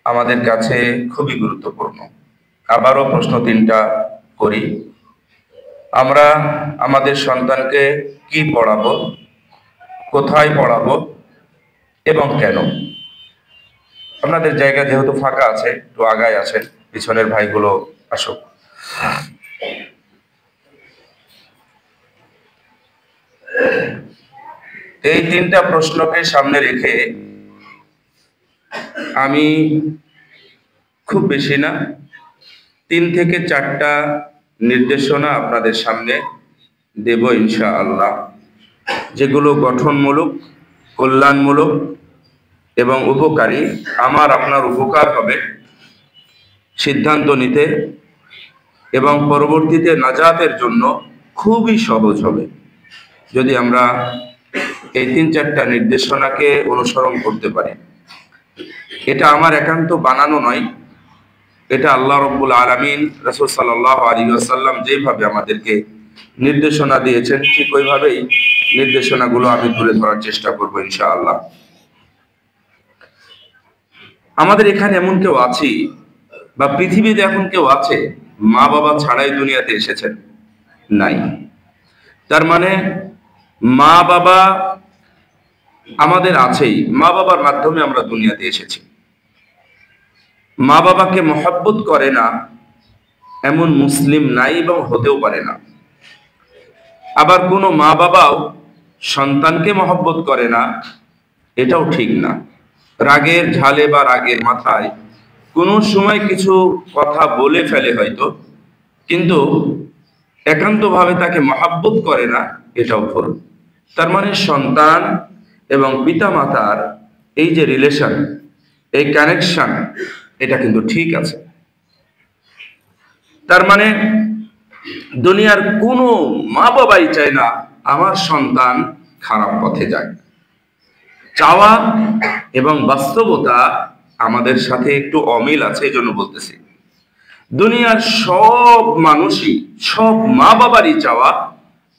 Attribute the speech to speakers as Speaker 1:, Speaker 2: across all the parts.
Speaker 1: আমাদের কাছে খুবই গুরুত্বপূর্ণ। আবারও প্রশ্ন তিনটা করি। আমরা আমাদের সন্তানকে কি পড়াবো, কোথায় পড়াবো এবং কেন? আপনাদের জায়গা যেহেতু ফাঁকা আছে, একটু আগায় আসেন, পিছনের ভাইগুলো আসুক। এই তিনটা প্রশ্নকে সামনে রেখে আমি খুব বেশি না, 3 থেকে 4টা নির্দেশনা আপনাদের সামনে দেব ইনশাআল্লাহ, যেগুলো গঠনমূলক, কল্যাণমূলক এবং উপকারী। আমার আপনার উপকার হবে সিদ্ধান্ত নিতে এবং পরবর্তীতে নাজাতের জন্য খুবই সহজ হবে যদি আমরা এই 3-4টা নির্দেশনাকে অনুসরণ করতে পারি। এটা আমার একান্ত বানানো নয়, এটা আল্লাহ রাব্বুল আলামিন রাসূল সাল্লাল্লাহু আলাইহি ওয়াসাল্লাম যেভাবে আমাদেরকে নির্দেশনা দিয়েছেন, ঠিক ওইভাবেই নির্দেশনাগুলো আমি তুলে ধরার চেষ্টা করব ইনশাআল্লাহ। আমাদের এখানে এমন কেউ আছে বা পৃথিবীতে এখন কেউ আছে মা বাবা ছাড়াই দুনিয়াতে এসেছেন? নাই। তার মানে মা বাবা আমাদের আছেই, মা বাবার মাধ্যমে আমরা দুনিয়াতে এসেছি। মা বাবাকে মহব্বত করে না এমন মুসলিম নাই এবং হতেও পারে না। আবার কোনো মা বাবাও সন্তানকে মহব্বত করে না, এটাও ঠিক না। রাগের ঝালে বা রাগের মাথায় কোনো সময় কিছু কথা বলে ফেলে হয়তো, কিন্তু একান্তভাবে তাকে মহব্বত করে না, এটাও ভুল। তার মানে সন্তান এবং পিতা মাতার এই যে রিলেশন, এই কানেকশন, এটা কিন্তু ঠিক আছে। তার মানে দুনিয়ার কোনো মা বাবাই চায় না আমার সন্তান খারাপ পথে যায়। চাওয়া এবং বাস্তবতা আমাদের সাথে একটু অমিল আছে, এই জন্য বলতেছি। দুনিয়ার সব মানুষই, সব মা বাবারই চাওয়া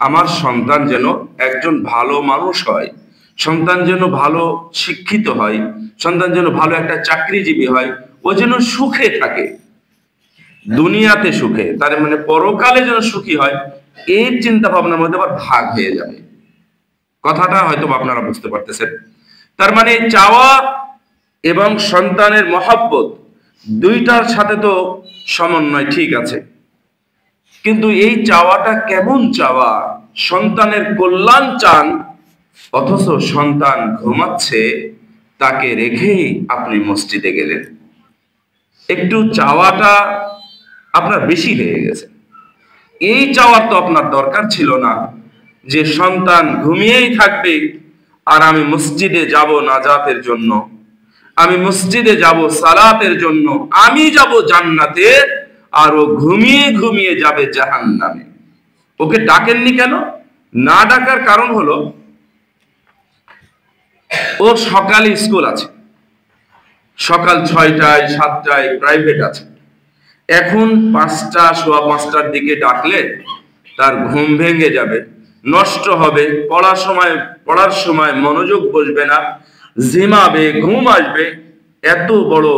Speaker 1: আমার সন্তান যেন একজন ভালো মানুষ হয়, সন্তান যেন ভালো শিক্ষিত হয়, সন্তান যেন ভালো একটা চাকরিজীবী হয়, ও যেন সুখে থাকে, দুনিয়াতে সুখে, তার মানে পরকালে যেন সুখী হয়। এই চিন্তা ভাবনার মধ্যে আবার ভাগ হয়ে যাবে। কথাটা হয়তো আপনারা বুঝতে পারতেছেন। তার মানে চাওয়া এবং সন্তানের মহব্বত দুইটার সাথে তো সমন্বয় ঠিক আছে, কিন্তু এই চাওয়াটা কেমন চাওয়া? সন্তানের কল্যাণ চান, অথচ সন্তান ঘুমাচ্ছে, তাকে রেখেই আপনি মসজিদে গেলেন। একটু চাওয়াটা আপনার বেশি হয়ে গেছে। এই চাওয়ার তো আপনার দরকার ছিল না, যে সন্তান ঘুমিয়েই থাকবে আর আমি মসজিদে যাব নাজাতের জন্য, আমি মসজিদে যাব সালাতের জন্য, আমি যাব জান্নাতে, আর ও ঘুমিয়ে ঘুমিয়ে যাবে জাহান্নামে। ওকে ডাকেননি কেন? না ডাকার কারণ হলো ওর সকালে স্কুল আছে, সকাল 6টায় 7টায় প্রাইভেট আছে। এখন 5টা, সোয়া 5টার দিকে ডাকলে তার ঘুম ভেঙে যাবে, নষ্ট হবে, পড়ার সময় মনোযোগ বসবে না, ঝিমাবে, ঘুম আসবে। এত বড়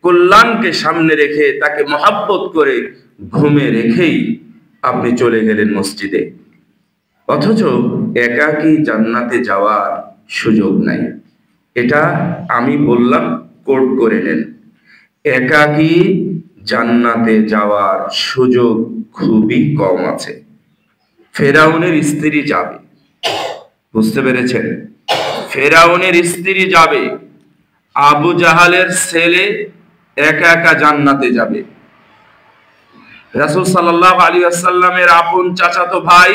Speaker 1: কল্যাণকে সামনে রেখে তাকে মহাব্বত করে ঘুমে রেখেই আপনি চলে গেলেন মসজিদে, অথচ একাকী জান্নাতে যাওয়ার সুযোগ নাই। এটা আমি বললাম, কোট করে নেন। একাকী জান্নাতে যাওয়ার সুযোগ খুবই কম আছে। ফেরাউনের স্ত্রী যাবে, বুঝতে পেরেছেন? ফেরাউনের স্ত্রী যাবে, আবু জাহালের ছেলে একা একা জান্নাতে যাবে, রাসূল সাল্লাল্লাহু আলাইহি ওয়াসাল্লামের আপন চাচাতো ভাই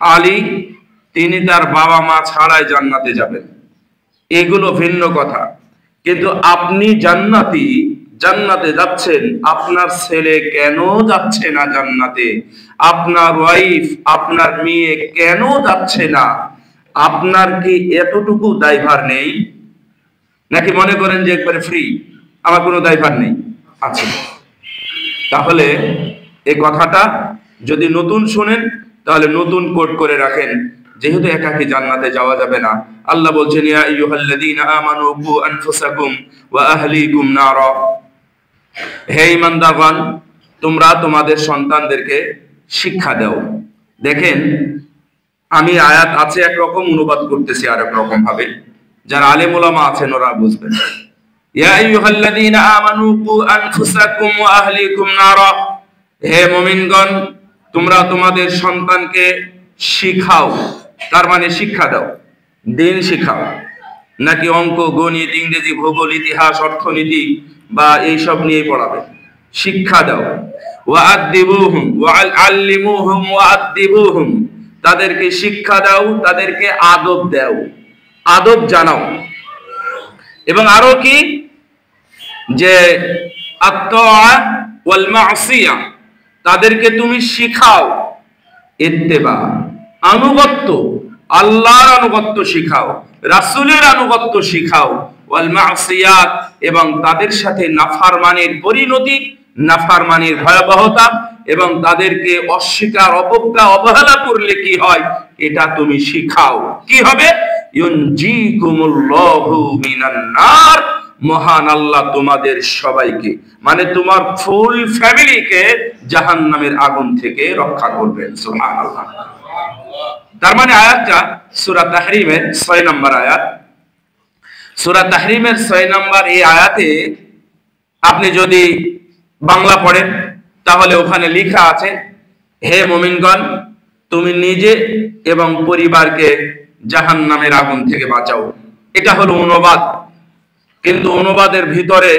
Speaker 1: আলী, তিনি তার বাবা মা ছাড়াই জান্নাতে যাবেন। এগুলো ভিন্ন কথা, কিন্তু আপনি জান্নাতে যাচ্ছেন, আপনার ছেলে কেন যাচ্ছে না জান্নাতে? আপনার ওয়াইফ, আপনার মেয়ে কেন যাচ্ছে না? আপনার কি এতটুকু দায়ভার নেই? নাকি মনে করেন যে একবারে ফ্রি, আমার কোনো দায়ভার নেই? আচ্ছা, তাহলে এই কথাটা যদি নতুন শোনেন তাহলে নতুন কোট করে রাখেন, যেহেতু একাকী জান্নাতে যাওয়া যাবে না, আল্লাহ বলছেন ইয়া আইয়ুহাল্লাযীনা আমানু কু আনফুসাকুম ওয়া আহলিকুম নারা, হে ঈমানদারগণ তোমরা তোমাদের সন্তানদেরকে শিক্ষা দাও। দেখেন আমি আয়াত আছে একরকম, অনুবাদ করতেছি আরেক রকম ভাবে, যারা আলেম ওলামা আছেন ওরা বুঝবেন। ইয়া আইয়ুহাল্লাযীনা আমানু কু আনফুসাকুম ওয়া আহলিকুম নারা, হে মুমিনগণ তোমরা তোমাদের সন্তানকে শিখাও, তার মানে শিক্ষা দাও, দিন শিখাও, নাকি অঙ্ক গণিত ইংরেজি ভূগোল ইতিহাস অর্থনীতি বা এইসব নিয়ে পড়াবে? শিক্ষা দাও। ওয়াআদ্দিবুহুম ওয়াআল্লিমুহুম ওয়াআদ্দিবুহুম, তাদেরকে শিক্ষা দাও, তাদেরকে আদব দাও, আদব জানাও। এবং আরো কি যে আত-তাআ ওয়াল মাসিয়া, তাদেরকে তুমি শিখাও ইত্তেবা, আনুগত্য, আল্লাহর আনুগত্য শিখাও, রাসূলের আনুগত্য শিখাও, ওয়াল মাসিয়াত, এবং তাদের সাথে নাফরমানির পরিণতি, নাফরমানির ভয়াবহতা, এবং তাদেরকে অস্বীকার অবজ্ঞা অবহেলা করলে কি হয় এটা তুমি শিখাও। কি হবে? ইউনজিকুমুল্লাহু মিনান নার, মহান আল্লাহ তোমাদের সবাইকে মানে তোমার ফুল ফ্যামিলিকে জাহান্নামের আগুন থেকে রক্ষা করবেন। সুবহানাল্লাহ। তার মানে আয়াতটা সূরা তাহরিমের 6 নম্বর আয়াত। সূরা তাহরিমের 6 নম্বর এই আয়াতে আপনি যদি বাংলা পড়েন তাহলে ওখানে লেখা আছে, হে মুমিনগণ তুমি নিজে এবং পরিবারকে জাহান্নামের আগুন থেকে বাঁচাও। এটা হলো অনুবাদ, কিন্তু অনুবাদের ভিতরে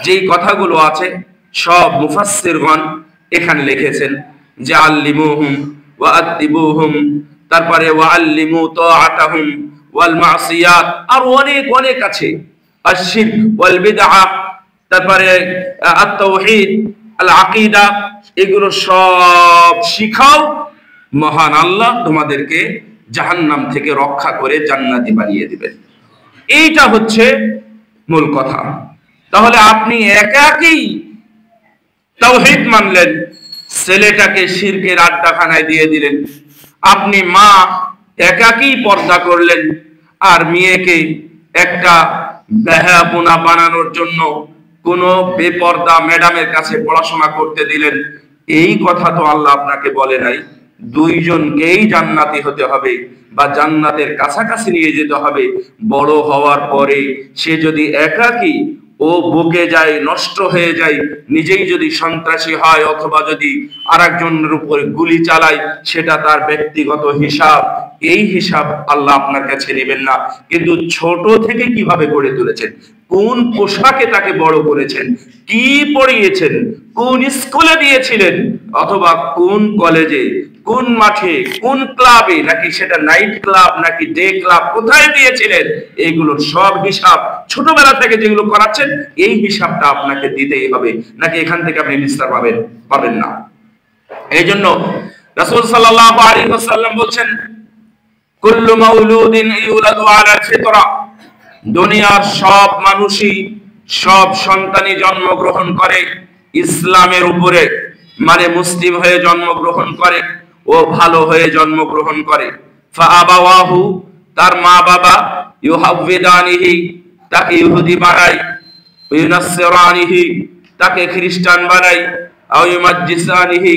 Speaker 1: যেই কথাগুলো আছে সব মুফাসসিরগণ এখানে লিখেছেন যে আল্লিমুহুম ওয়া আদ্দিবুহুম, তারপরে ওয়া আল্লিমু তাআতাহুম ওয়াল মাসিয়াত, আর অনেক অনেক আছে, আশ-শিরক ওয়াল বিদআ, তারপরে আত-তাওহীদ আল আকীদা, এগুলো সব শিখাও, মহান আল্লাহ তোমাদেরকে জাহান্নাম থেকে রক্ষা করে জান্নাতি বানিয়ে দিবেন। এইটা হচ্ছে মূল কথা। তাহলে আপনি একাকী তাওহীদ মানলেন, ছেলেটাকে শিরকের আড্ডাখানায় দিয়ে দিলেন। আপনি মা একাকী পর্দা করলেন আর মেয়েকে একটা বেহায়াপনা বানানোর জন্য কোনো বেপর্দা ম্যাডামের কাছে পড়াশোনা করতে দিলেন। এই কথা তো আল্লাহ আপনাকে বলে নাই। দুইজনকেই জান্নাতি হতে হবে বা জান্নাতের কাছাকাছি নিয়ে যেতে হবে। বড় হওয়ার পরে সে যদি একাকী ও বকে যায়, নষ্ট হয়ে যায়, নিজেই যদি সন্ত্রাসী হয় অথবা যদি আরেকজনের উপর গুলি চালায়, সেটা তার ব্যক্তিগত হিসাব। এই হিসাব আল্লাহ আপনার কাছে নেবেন না। কিন্তু ছোট থেকে কিভাবে গড়ে তুলেছেন, কোন পোশাকে তাকে বড় করেছেন, কি পড়িয়েছেন, কোন স্কুলে দিয়েছিলেন, অথবা কোন কলেজে, কোন মাঠে, কোন ক্লাবে, নাকি সেটা নাইট ক্লাব নাকি ডে ক্লাব, কোথায় দিয়েছিলেন, এইগুলোর সব হিসাব ছোটবেলা থেকে যেগুলো করাচ্ছেন এই হিসাবটা আপনাকে দিতেই হবে, নাকি এখান থেকে আপনি নিস্তার পাবেন না। এই জন্য রাসূল সাল্লাল্লাহু আলাইহি ওয়াসাল্লাম বলছেন, কুল্লু মাউলুদিন ইউলাদু আলা ফিতরা, দুনিয়ার সব মানুষই, সব সন্তানই জন্মগ্রহণ করে ইসলামের উপরে, মানে মুসলিম হয়ে জন্মগ্রহণ করে ও ভালো হয়ে জন্মগ্রহণ করে। ফাআবাওয়াহু, তার মা বাবা, ইউহাউবিদানিহি, তাকে ইহুদি বানায়, ইউনাসসিরানিহি, তাকে খ্রিস্টান বানায়, আও ইউমাজ্জিসানিহি,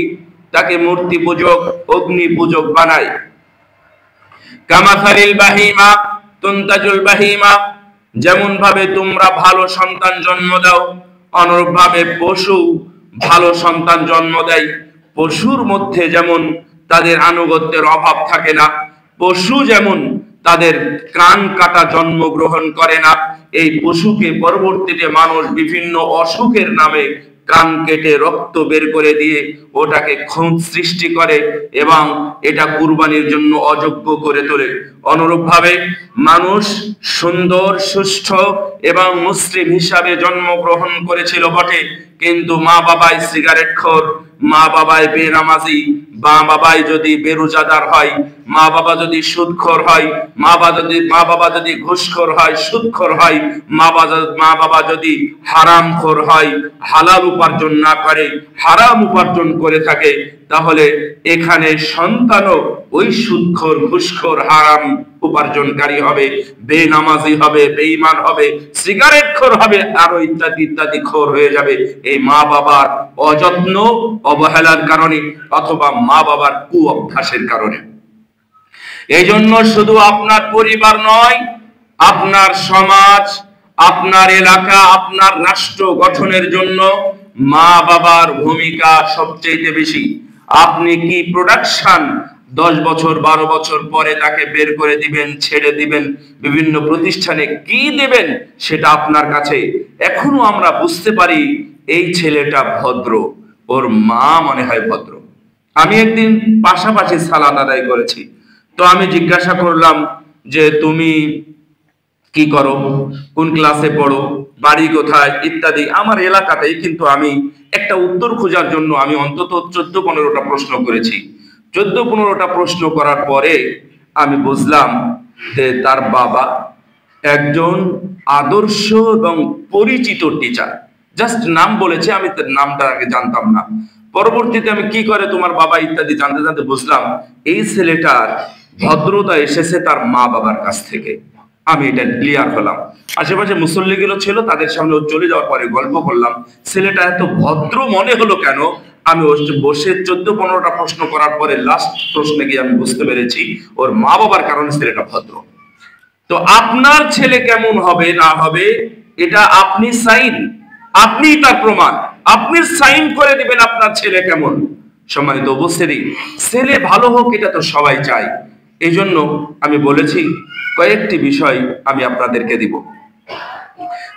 Speaker 1: তাকে মূর্তি পূজক অগ্নি পূজক বানায়। কামাসালিল বাহিমা তুনতাজুল বাহিমা, যেমন ভাবে তোমরা ভালো সন্তান জন্ম দাও, অনুরূপ ভাবে পশু ভালো সন্তান জন্ম দেয়। পশুর মধ্যে যেমন তাদের আনুগত্যের অভাব থাকে না, পশু যেমন তাদের কান কাটা জন্মগ্রহণ করে না, এই পশুকে পরবর্তীতে মানুষ বিভিন্ন অসুখের নামে কান কেটে রক্ত বের করে দিয়ে ওটাকে খুন সৃষ্টি করে এবং এটা কুরবানির জন্য অযোগ্য করে তোলে। অনুরূপভাবে মানুষ সুন্দর, সুষ্ঠু এবং মুসলিম হিসাবে জন্মগ্রহণ করেছিল বটে, কিন্তু মা বাবাই সিগারেটখোর, মা বাবাই বেনামাজি, মা বাবাই যদি বেরোজাদার হয়, মা বাবা যদি সুদখোর হয়, মা বাবা যদি ঘুষখোর হয়, সুদখোর হয়, মা বাবা যদি হারামখোর হয়, হালাল উপার্জন না করে, হারাম উপার্জন করে থাকে, তাহলে এখানে সন্তানও ওই সুদখোর, ঘুষখোর, হারাম উপার্জনকারী হবে, বেনামাজি হবে, বেঈমান হবে, সিগারেটখোর হবে, আরো ইত্যাদি ইত্যাদি খোর হয়ে যাবে এই মা বাবার অযত্ন, অবহেলার কারণে অথবা মা বাবার কুঅভ্যাসের কারণে। এই জন্য শুধু আপনার পরিবার নয়, আপনার সমাজ, আপনার এলাকা, আপনার রাষ্ট্র গঠনের জন্য মা বাবার ভূমিকা সবচেয়ে বেশি। আপনি কি প্রোডাকশন 10 বছর 12 বছর পরে তাকে বের করে দিবেন, ছেড়ে দিবেন, বিভিন্ন প্রতিষ্ঠানে কি দেবেন, সেটা আপনার কাছে। এখনো আমরা বুঝতে পারি এই ছেলেটা ভদ্র, ওর মা মনে হয় ভদ্র। আমি একদিন পাশাপাশি সালাত আদায় করেছি, তো আমি জিজ্ঞাসা করলাম যে তুমি কি করো, কোন ক্লাসে পড়ো, বাড়ি কোথায় ইত্যাদি, আমার এলাকাতেই। কিন্তু আমি একটা উত্তর খোঁজার জন্য আমি অন্তত 14-15টা প্রশ্ন করেছি। 14-15টা প্রশ্ন করার পরে আমি বুঝলাম যে তার বাবা একজন আদর্শ এবং পরিচিত টিচার। জাস্ট নাম বলেছে, আমি তার নামটা আগে জানতাম না। পরবর্তীতে আমি কি করে তোমার বাবা ইত্যাদি জানতে জানতে বুঝলাম এই ছেলেটার ভদ্রতা এসেছে তার মা বাবার কাছ থেকে। আমি এটা ক্লিয়ার হলাম। আশেপাশে মুসল্লিগুলো ছিল, তাদের সামনে চলে যাওয়ার পরে গল্প করলাম ছেলেটা এত ভদ্র মনে হলো কেন। আমি বসে 14-15টা প্রশ্ন করার পরে লাস্ট প্রশ্নে গিয়ে আমি বুঝতে পেরেছি ওর মা বাবার কারণে ছেলেটা ভদ্র। তো আপনার ছেলে কেমন হবে না হবে এটা আপনি সাইন, আপনি তার প্রমাণ, আপনি সাইন করে দিবেন আপনার ছেলে কেমন। সম্মানিত উপস্থিতি, ছেলে ভালো হোক এটা তো সবাই চায়। এই জন্য আমি বলেছি কয়েকটি বিষয় আমি আপনাদেরকে দিব।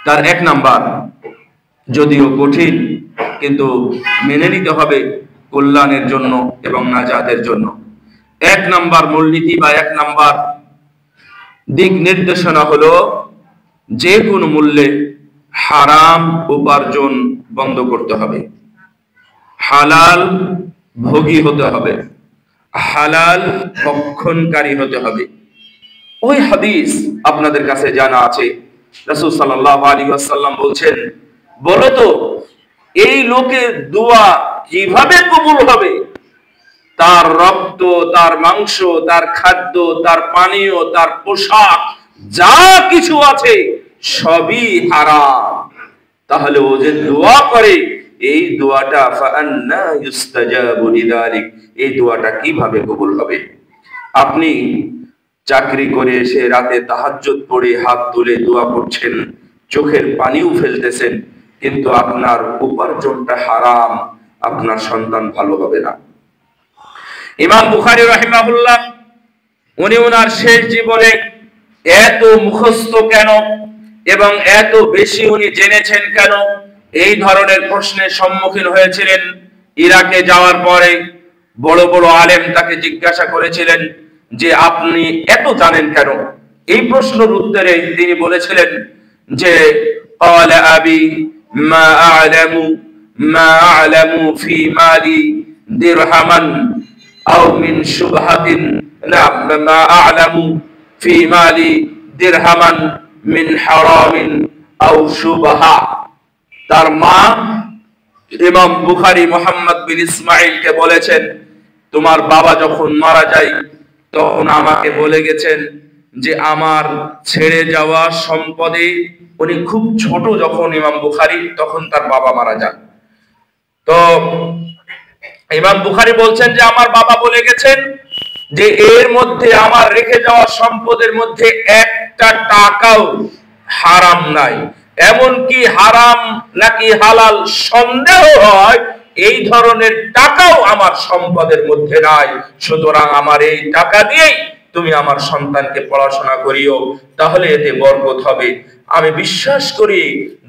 Speaker 1: তার 1 নাম্বার, যদিও কঠিন কিন্তু মেনে নিতে হবে কল্যাণের জন্য এবং নাজাতের জন্য। 1 নাম্বার মূলনীতি বা 1 নাম্বার দিক নির্দেশনা হলো যে কোনো মূল্যে হারাম উপার্জন বন্ধ করতে হবে, হালাল ভোগী হতে হবে, হালাল ভক্ষণকারী হতে হবে। ওই হাদিস আপনাদের কাছে জানা আছে, রাসূল সাল্লাল্লাহু আলাইহি ওয়াসাল্লাম বলছেন, বলো তো এই লোকের দোয়া কিভাবে কবুল হবে? তার রক্ত, তার মাংস, তার খাদ্য, তার পানীয়, তার পোশাক, যা কিছু আছে সবই হারাম। তাহলে ও যে দোয়া করে এই দোয়াটা ফাআন্না ইউস্তাজাবু লিযালিক, এই দোয়াটা কিভাবে কবুল হবে? আপনি চাকরি করে এসে রাতে তাহাজ্জুদ পড়ে হাত তুলে দোয়া করছেন, চোখের পানিও ফেলতেছেন, কিন্তু আপনার উপার্জনটা হারাম, আপনার সন্তান ভালো হবে না। ইমাম বুখারী রাহিমাহুল্লাহ উনি ওনার শেষ জীবনে এত মুখস্থ কেন এবং এত বেশি উনি জেনেছেন কেন, এই ধরনের প্রশ্নের সম্মুখীন হয়েছিলেন। ইরাকে যাওয়ার পরে বড় বড় আলেম তাকে জিজ্ঞাসা করেছিলেন যে আপনি এত জানেন কেন? এই প্রশ্নের উত্তরে তিনি বলেছিলেন যে ক্বালা আবি মা আ'লামু ফি মালি দিরহামান আও মিন শুবহাতিন, মা আ'লামু ফি মালি দিরহামান মিন হারামিন আও শুবহা। তার মা ইমাম বুখারী মুহাম্মদ বিন ইসমাঈলকে বলেছেন, তোমার বাবা যখন মারা যায় তখন আমাকে বলে গেছেন যে আমার ছেড়ে যাওয়া সম্পদে, উনি খুব ছোট যখন ইমাম বুখারী, তখন তার বাবা মারা যান। তো ইমাম বুখারী বলছেন যে আমার বাবা বলে গেছেন যে এর মধ্যে আমার রেখে যাওয়া সম্পদের মধ্যে একটা টাকাও হারাম নাই, এমনকি হারাম নাকি হালাল সন্দেহ হয় এই ধরনের টাকাও আমার সম্পদের মধ্যে নাই। সুতরাং আমার এই টাকা দিয়েই তুমি আমার সন্তানকে পড়াশোনা করিও, তাহলে এতে বরকত হবে। আমি বিশ্বাস করি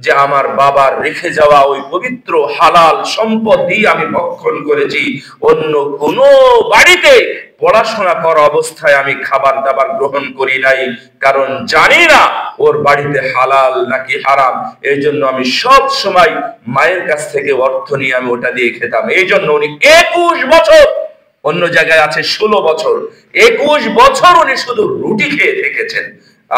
Speaker 1: যে আমার বাবার রেখে যাওয়া ওই পবিত্র হালাল সম্পদ দিয়ে আমি ভক্ষণ করেছি। অন্য কোনো বাড়িতে পড়াশোনা করা অবস্থায় আমি খাবার দাবার গ্রহণ করি নাই, কারণ জানি না ওর বাড়িতে হালাল নাকি হারাম। এই জন্য আমি সব সময় মায়ের কাছ থেকে অর্থ নিয়ে আমি ওটা দিয়ে খেতাম। এই জন্য উনি 21 বছর, অন্য জায়গায় আছে 16 বছর, 21 বছর উনি শুধু রুটি খেয়ে থেকেছেন।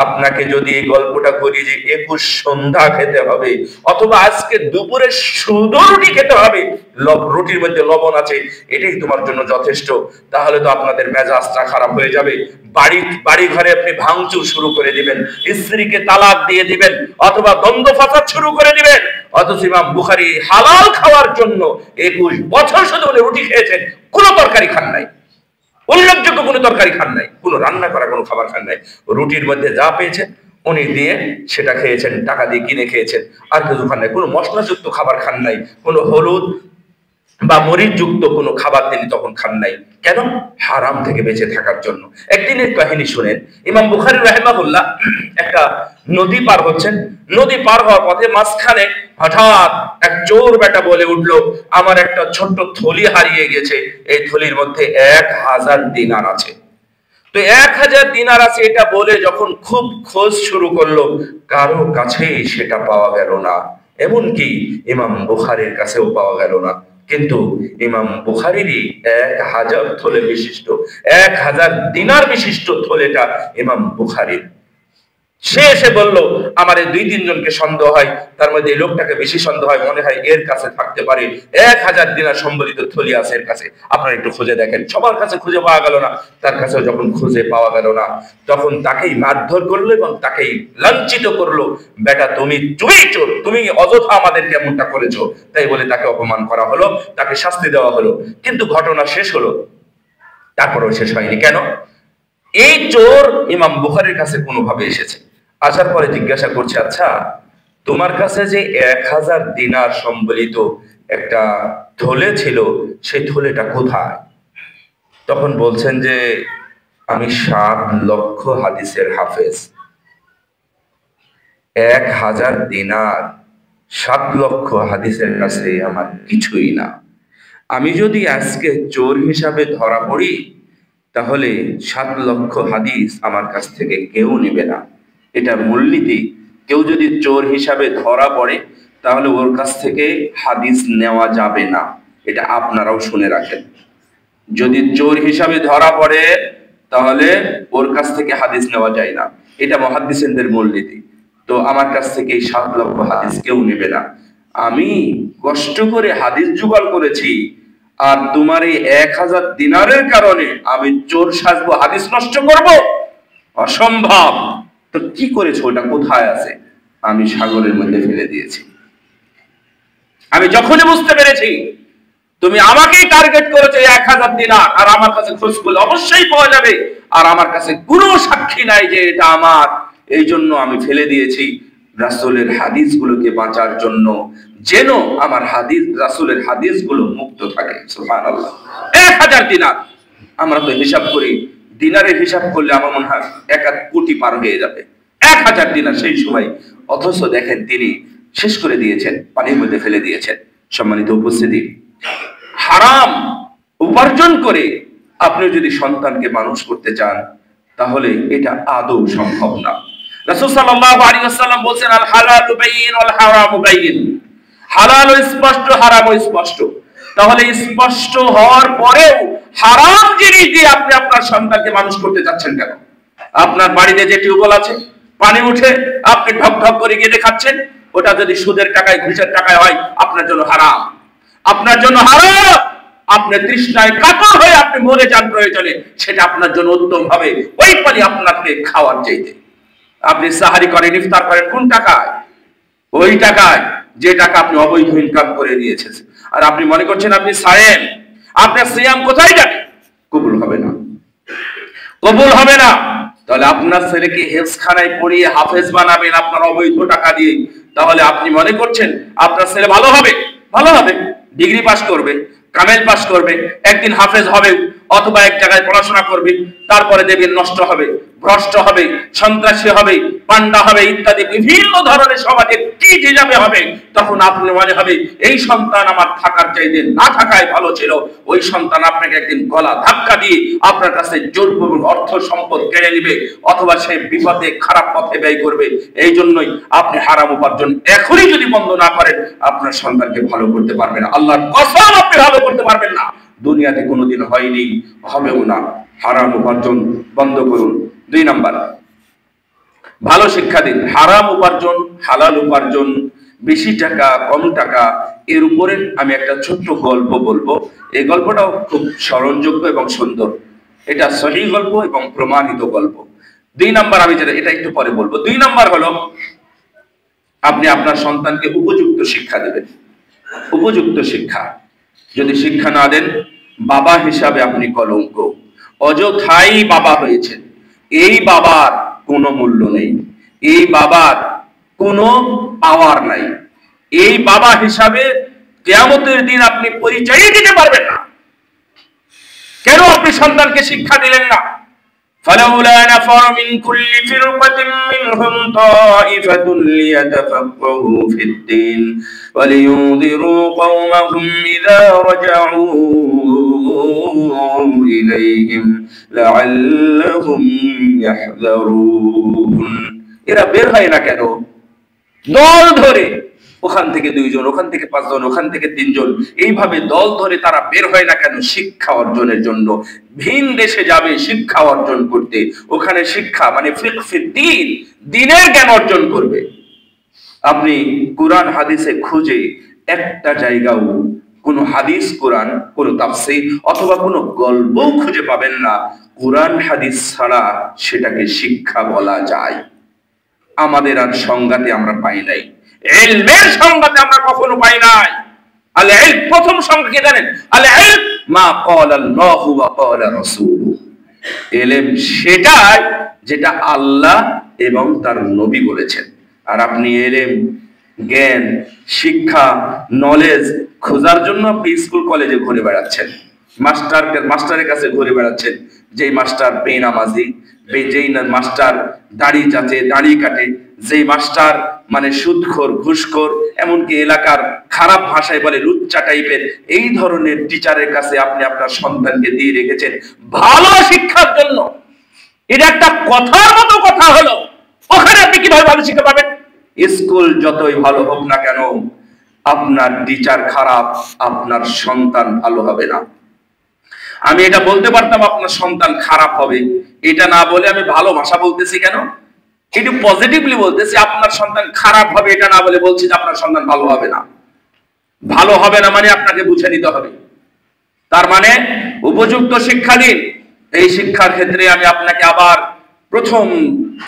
Speaker 1: আপনাকে যদি এই গল্পটা করি যে 21 সন্ধ্যা খেতে হবে, অথবা আজকে দুপুরে শুধু রুটি খেতে হবে, রুটির মধ্যে লবণ আছে, এটাই তোমার জন্য যথেষ্ট, তাহলে তো আপনাদের মেজাজটা খারাপ হয়ে যাবে। বাড়ি ঘরে আপনি ভাঙচুর শুরু করে দিবেন, স্ত্রীকে তালাক দিয়ে দিবেন, অথবা দ্বন্দ্ব ফাসাদ শুরু করে দিবেন। অথচ ইমাম বুখারী হালাল খাওয়ার জন্য 21 বছর শুধু রুটি খেয়েছেন, কোনো তরকারি খান নাই, উল্লেখযোগ্য কোনো তরকারি খান নাই, কোনো রান্না করা কোনো খাবার খান নাই। রুটির মধ্যে যা পেয়েছেন উনি দিয়ে সেটা খেয়েছেন, টাকা দিয়ে কিনে খেয়েছেন, আর কিছু খান নাই। কোনো মশলাযুক্ত খাবার খান নাই, কোনো হলুদ বা মরিচ যুক্ত কোনো খাবার তিনি তখন খান নাই। কেন? হারাম থেকে বেঁচে থাকার জন্য। একদিনের কাহিনী শুনেন, ইমাম বুখারী রাহিমাহুল্লাহ একটা নদী পার হচ্ছেন, নদী পার হওয়ার পথে মাঝখানে হঠাৎ এক চোর বেটা বলে উঠলো, আমার একটা ছোট্ট থলি হারিয়ে গেছে, এই থলির মধ্যে 1000 দিনার আছে। তো 1000 দিনার আছে এটা বলে যখন খুব খোঁজ শুরু করলো, কারো কাছেই সেটা পাওয়া গেল না, এমনকি ইমাম বুখারীর কাছেও পাওয়া গেল না। কিন্তু ইমাম বুখারীরই 1000 থলে বিশিষ্ট, 1000 দিনার বিশিষ্ট থলেটা ইমাম বুখারীর। সে এসে বলল, আমার এই 2-3 জনকে সন্দেহ হয়, তার মধ্যে এই লোকটাকে বেশি সন্দেহ হয়, মনে হয় এর কাছে থাকতে পারে, 1000 দিনার সম্বলিত থলি আছে এর কাছে, আপনারা একটু খুঁজে দেখেন। সবার কাছে খুঁজে পাওয়া গেল না, তার কাছেও যখন খুঁজে পাওয়া গেল না, তখন তাকেই মারধর করলো এবং তাকেই লাঞ্ছিত করলো, বেটা তুমি চোর, তুমি অযথা আমাদেরকে এমনটা করেছো, তাই বলে তাকে অপমান করা হলো, তাকে শাস্তি দেওয়া হলো। কিন্তু ঘটনা শেষ হলো, তারপরেও শেষ হয়নি। কেন? এই চোর ইমাম বুখারীর কাছে কোনোভাবে এসেছে, আসার পরে জিজ্ঞাসা করছে, আচ্ছা তোমার কাছে যে 1000 দিনার সম্বলিত একটা থলে ছিল, সেই থলেটা কোথায়? তখন বলছেন যে আমি 7 লক্ষ হাদিসের হাফেজ, 1000 দিনার 7 লক্ষ হাদিসের কাছে আমার কিছুই না। আমি যদি আজকে চোর হিসাবে ধরা পড়ি, তাহলে 7 লক্ষ হাদিস আমার কাছ থেকে কেউ নেবে না। এটা মূলনীতি, কেউ যদি চোর হিসাবে ধরা পড়ে তাহলে ওর কাছ থেকে হাদিস নেওয়া যাবে না, এটা আপনারাও শুনে রাখেন। যদি চোর হিসাবে ধরা পড়ে তাহলে ওর কাছ থেকে হাদিস নেওয়া যায় না, এটা মুহাদ্দিসিনদের মূলনীতি। তো আমার কাছ থেকে 7 লক্ষ হাদিস কেউ নেবে না। আমি কষ্ট করে হাদিস জোগাড় করেছি, আর তোমার এই 1000 দিনারের কারণে আমি চোর সাজবো, হাদিস নষ্ট করব? অসম্ভব। তো কি করেছো? ওটা কোথায় আছে? আমি সাগরের মধ্যে ফেলে দিয়েছি। আমি যখনই বুঝতে পেরেছি তুমি আমাকেই টার্গেট করেছো 1000 দিনার, আর আমার কাছে খোঁজ করলে অবশ্যই পাওয়া যাবে, আর আমার কাছে কোনো সাক্ষী নাই যে এটা আমার, এই জন্য আমি ফেলে দিয়েছি। রাসূলের হাদিসগুলোকে বাঁচার জন্য, যেন আমার হাদিস, রাসূলের হাদিসগুলো মুক্ত থাকে। সুবহানাল্লাহ। 1000 দিনার, আমরা তো হিসাব করি, দিনারের হিসাব করলে আমার মনে হয় 1 কোটি পার হয়ে যাবে। 1000 দিনার সেই সময়, অথচ দেখেন তিনি শেষ করে দিয়েছেন, পানির মধ্যে ফেলে দিয়েছেন। সম্মানিত উপস্থিতি, হারাম উপার্জন করে আপনি যদি সন্তানকে মানুষ করতে চান, তাহলে এটা আদৌ সম্ভব না। রাসূল সাল্লাল্লাহু আলাইহি ওয়াসাল্লাম বলেন, আল হালালু বাইয়িন ওয়াল হারামু বাইয়িন, হালাল স্পষ্ট, হারাম স্পষ্ট। তাহলে স্পষ্ট হওয়ার পরেও হারাম জিনিস দিয়ে আপনি আপনার সন্তানকে মানুষ করতে যাচ্ছেন কেন? আপনার বাড়িতে যে টিউবওয়েল আছে, পানি উঠে, আপনি ঢক ঢক করে গিয়ে দেখাচ্ছেন, ওটা যদি সুদের টাকায়, ঘুষের টাকায় হয়, আপনার জন্য হারাম, আপনার জন্য হারাম। আপনি তৃষ্ণায় কাতর হয়ে আপনি মরে যান প্রয়োজনে, সেটা আপনার জন্য উত্তম হবে ওই পানি আপনাকে খাওয়ার চাইতে। আপনি সাহারি করেন, ইফতার করেন কোন টাকায়? ওই টাকায় যে টাকা আপনি অবৈধ ইনকাম করে নিয়েছেন। আর আপনি মনে করছেন আপনি সায়েম, আপনার সিয়াম কোথায় যাবে? কবুল হবে না, কবুল হবে না। তাহলে আপনার ছেলেকে হেফজখানায় পড়িয়ে হাফেজ বানাবেন আপনার অবৈধ টাকা দিয়ে, তাহলে আপনি মনে করছেন আপনার ছেলে ভালো হবে? ভালো হবে, ডিগ্রি পাস করবে, কামেল পাস করবে, একদিন হাফেজ হবে, অথবা এক জায়গায় পড়াশোনা করবে, তারপরে দেখবেন নষ্ট হবে, ভ্রষ্ট হবে, সন্ত্রাসী হবে, পান্ডা হবে, ইত্যাদি বিভিন্ন ধরনের সমাজে কি যাবে হবে। তখন আপনি মনে হবে এই সন্তান আমার থাকার চাইতে না থাকায় ভালো ছিল। ওই সন্তান আপনাকে একদিন গলা ধাক্কা দিয়ে আপনার কাছে জোরপূর্বক অর্থ সম্পদ কেড়ে নিবে, অথবা সে বিপদে খারাপ পথে ব্যয় করবে। এই জন্যই আপনি হারাম উপার্জন এখনই যদি বন্ধ না করেন, আপনার সন্তানকে ভালো করতে পারবেন না, আল্লাহর কসম আপনি ভালো করতে পারবেন না, দুনিয়াতে কোনোদিন হয়নি, হবেও না। হারাম উপার্জন বন্ধ করুন। 2 নাম্বার, ভালো শিক্ষা দিন। হারাম উপার্জন, হালাল উপার্জন, বেশি টাকা কম টাকা, এর উপরে আমি একটা ছোট্ট গল্প বলবো। এই গল্পটাও খুব স্মরণযোগ্য এবং সুন্দর। এটা সহিহ গল্প এবং প্রমাণিত গল্প। 2 নাম্বার, আমি যেটা এটা একটু পরে বলবো। 2 নাম্বার হলো, আপনি আপনার সন্তানকে উপযুক্ত শিক্ষা দেবেন। উপযুক্ত শিক্ষা যদি শিক্ষা না দেন, বাবা হিসাবে আপনি কলঙ্ক। অযথাই বাবা হয়েছেন, এই বাবার কোনো মূল্য নেই, এই বাবার কোনো পাওয়ার নাই। এই বাবা হিসাবে কিয়ামতের দিন আপনি পরিচয় দিতে পারবেন না। কেন আপনি সন্তানকে শিক্ষা দিলেন না? فلولا نفر من كل فرقة منهم طائفة ليتفقهوا في الدين ولينذروا قومهم إذا رجعوا إليهم لعلهم يحذرون। এরা বের হয় না কেন? দল ধরে, ওখান থেকে 2 জন, ওখান থেকে 5 জন, ওখান থেকে 3 জন, এইভাবে দল ধরে তারা বের হয় না কেন? শিক্ষা অর্জনের জন্য। ভিন দেশে যাবে শিক্ষা অর্জন করতে, ওখানে শিক্ষা মানে ফিকহ ফিদ্দীন, দ্বীনের জ্ঞান অর্জন করবে। আপনি কুরআন হাদিসে খুঁজে একটা জায়গাও কোন হাদিস, কোরআন, কোন তাফসীর অথবা কোন গল্পও খুঁজে পাবেন না কোরআন হাদিস ছাড়া সেটাকে শিক্ষা বলা যায়। আমাদের আর সংজ্ঞাতে আমরা পাই নাই, ইলমের সংজ্ঞাতে আমরা কখনো পাই নাই। আল ইলম, প্রথম সংজ্ঞা কি জানেন? আল ইলম মা ক্বালা আল্লাহু ওয়া ক্বালা রাসূলুহু। ইলম সেটাই যেটা আল্লাহ এবং তার নবী বলেছেন। আর আপনি ইলম, জ্ঞান, শিক্ষা, নলেজ খোঁজার জন্য আপনি স্কুল কলেজে ঘুরে বেড়াচ্ছেন, মাস্টারের কাছে ঘুরে বেড়াচ্ছেন। যেই মাস্টার বেনামাজি, যেই মাস্টার দাড়ি চাচে, দাড়ি কাটে, যেই মাস্টার মানে সুদখোর, ঘুষখোর, এমনকি এলাকার খারাপ ভাষায় বলে লুচ্চা টাইপের, এই ধরনের টিচারের কাছে আপনি আপনার সন্তানকে দিয়ে রেখেছেন ভালো শিক্ষার জন্য। এটা একটা কথার মতো কথা হলো। ওখানে আপনি কিভাবে ভালো শিক্ষা পাবেন? স্কুল যতই ভালো হোক না কেন, আপনার টিচার খারাপ, আপনার সন্তান ভালো হবে না। আমি এটা বলতে পারতাম আপনার সন্তান খারাপ হবে, এটা না বলে আমি ভালো ভাষা বলতেছি কেন? একটু পজিটিভলি বলতেছি, আপনার সন্তান খারাপ হবে এটা না বলে বলছি যে আপনার সন্তান ভালো হবে না। ভালো হবে না মানে আপনাকে বুঝে নিতে হবে। তার মানে উপযুক্ত শিক্ষা দিন। এই শিক্ষার ক্ষেত্রে আমি আপনাকে আবার প্রথম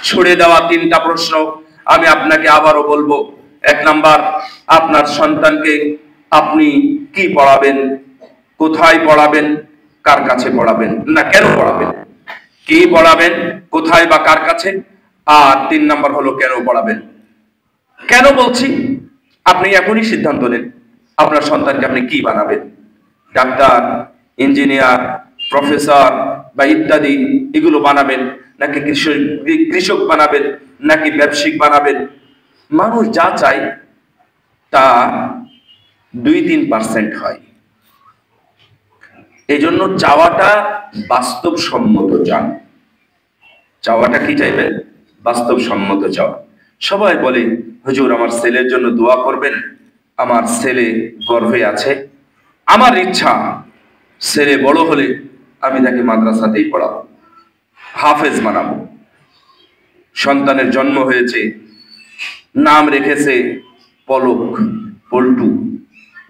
Speaker 1: ছুড়ে দেওয়া 3টা প্রশ্ন আমি আপনাকে আবারও বলবো। 1 নাম্বার, আপনার সন্তানকে আপনি কি পড়াবেন, কোথায় পড়াবেন, কার কাছে পড়াবেন, না কেন পড়াবেন, কি পড়াবেন, কোথায় বা কার কাছে। আর 3 নাম্বার হলো কেন পড়াবেন। কেন বলছি, আপনি এখনই সিদ্ধান্ত নেন আপনার সন্তানকে আপনি কি বানাবেন। ডাক্তার, ইঞ্জিনিয়ার, প্রফেসর বা ইত্যাদি এগুলো বানাবেন, নাকি কৃষক বানাবেন, নাকি ব্যবসায়িক বানাবেন। মানুষ যা চায় তা 2-3% হয়। এই জন্য চাওয়াটা বাস্তবসম্মত চান। চাওয়াটা কি চাইবেন? বাস্তবসম্মত চাওয়া। সবাই বলে, হুজুর আমার ছেলের জন্য দোয়া করবেন, আমার ছেলে গর্ভে আছে, আমার ইচ্ছা ছেলে বড় হলে আমি তাকে মাদ্রাসাতেই পড়াবো, হাফেজ বানাবো। সন্তানের জন্ম হয়েছে, নাম রেখেছে পলক, পল্টু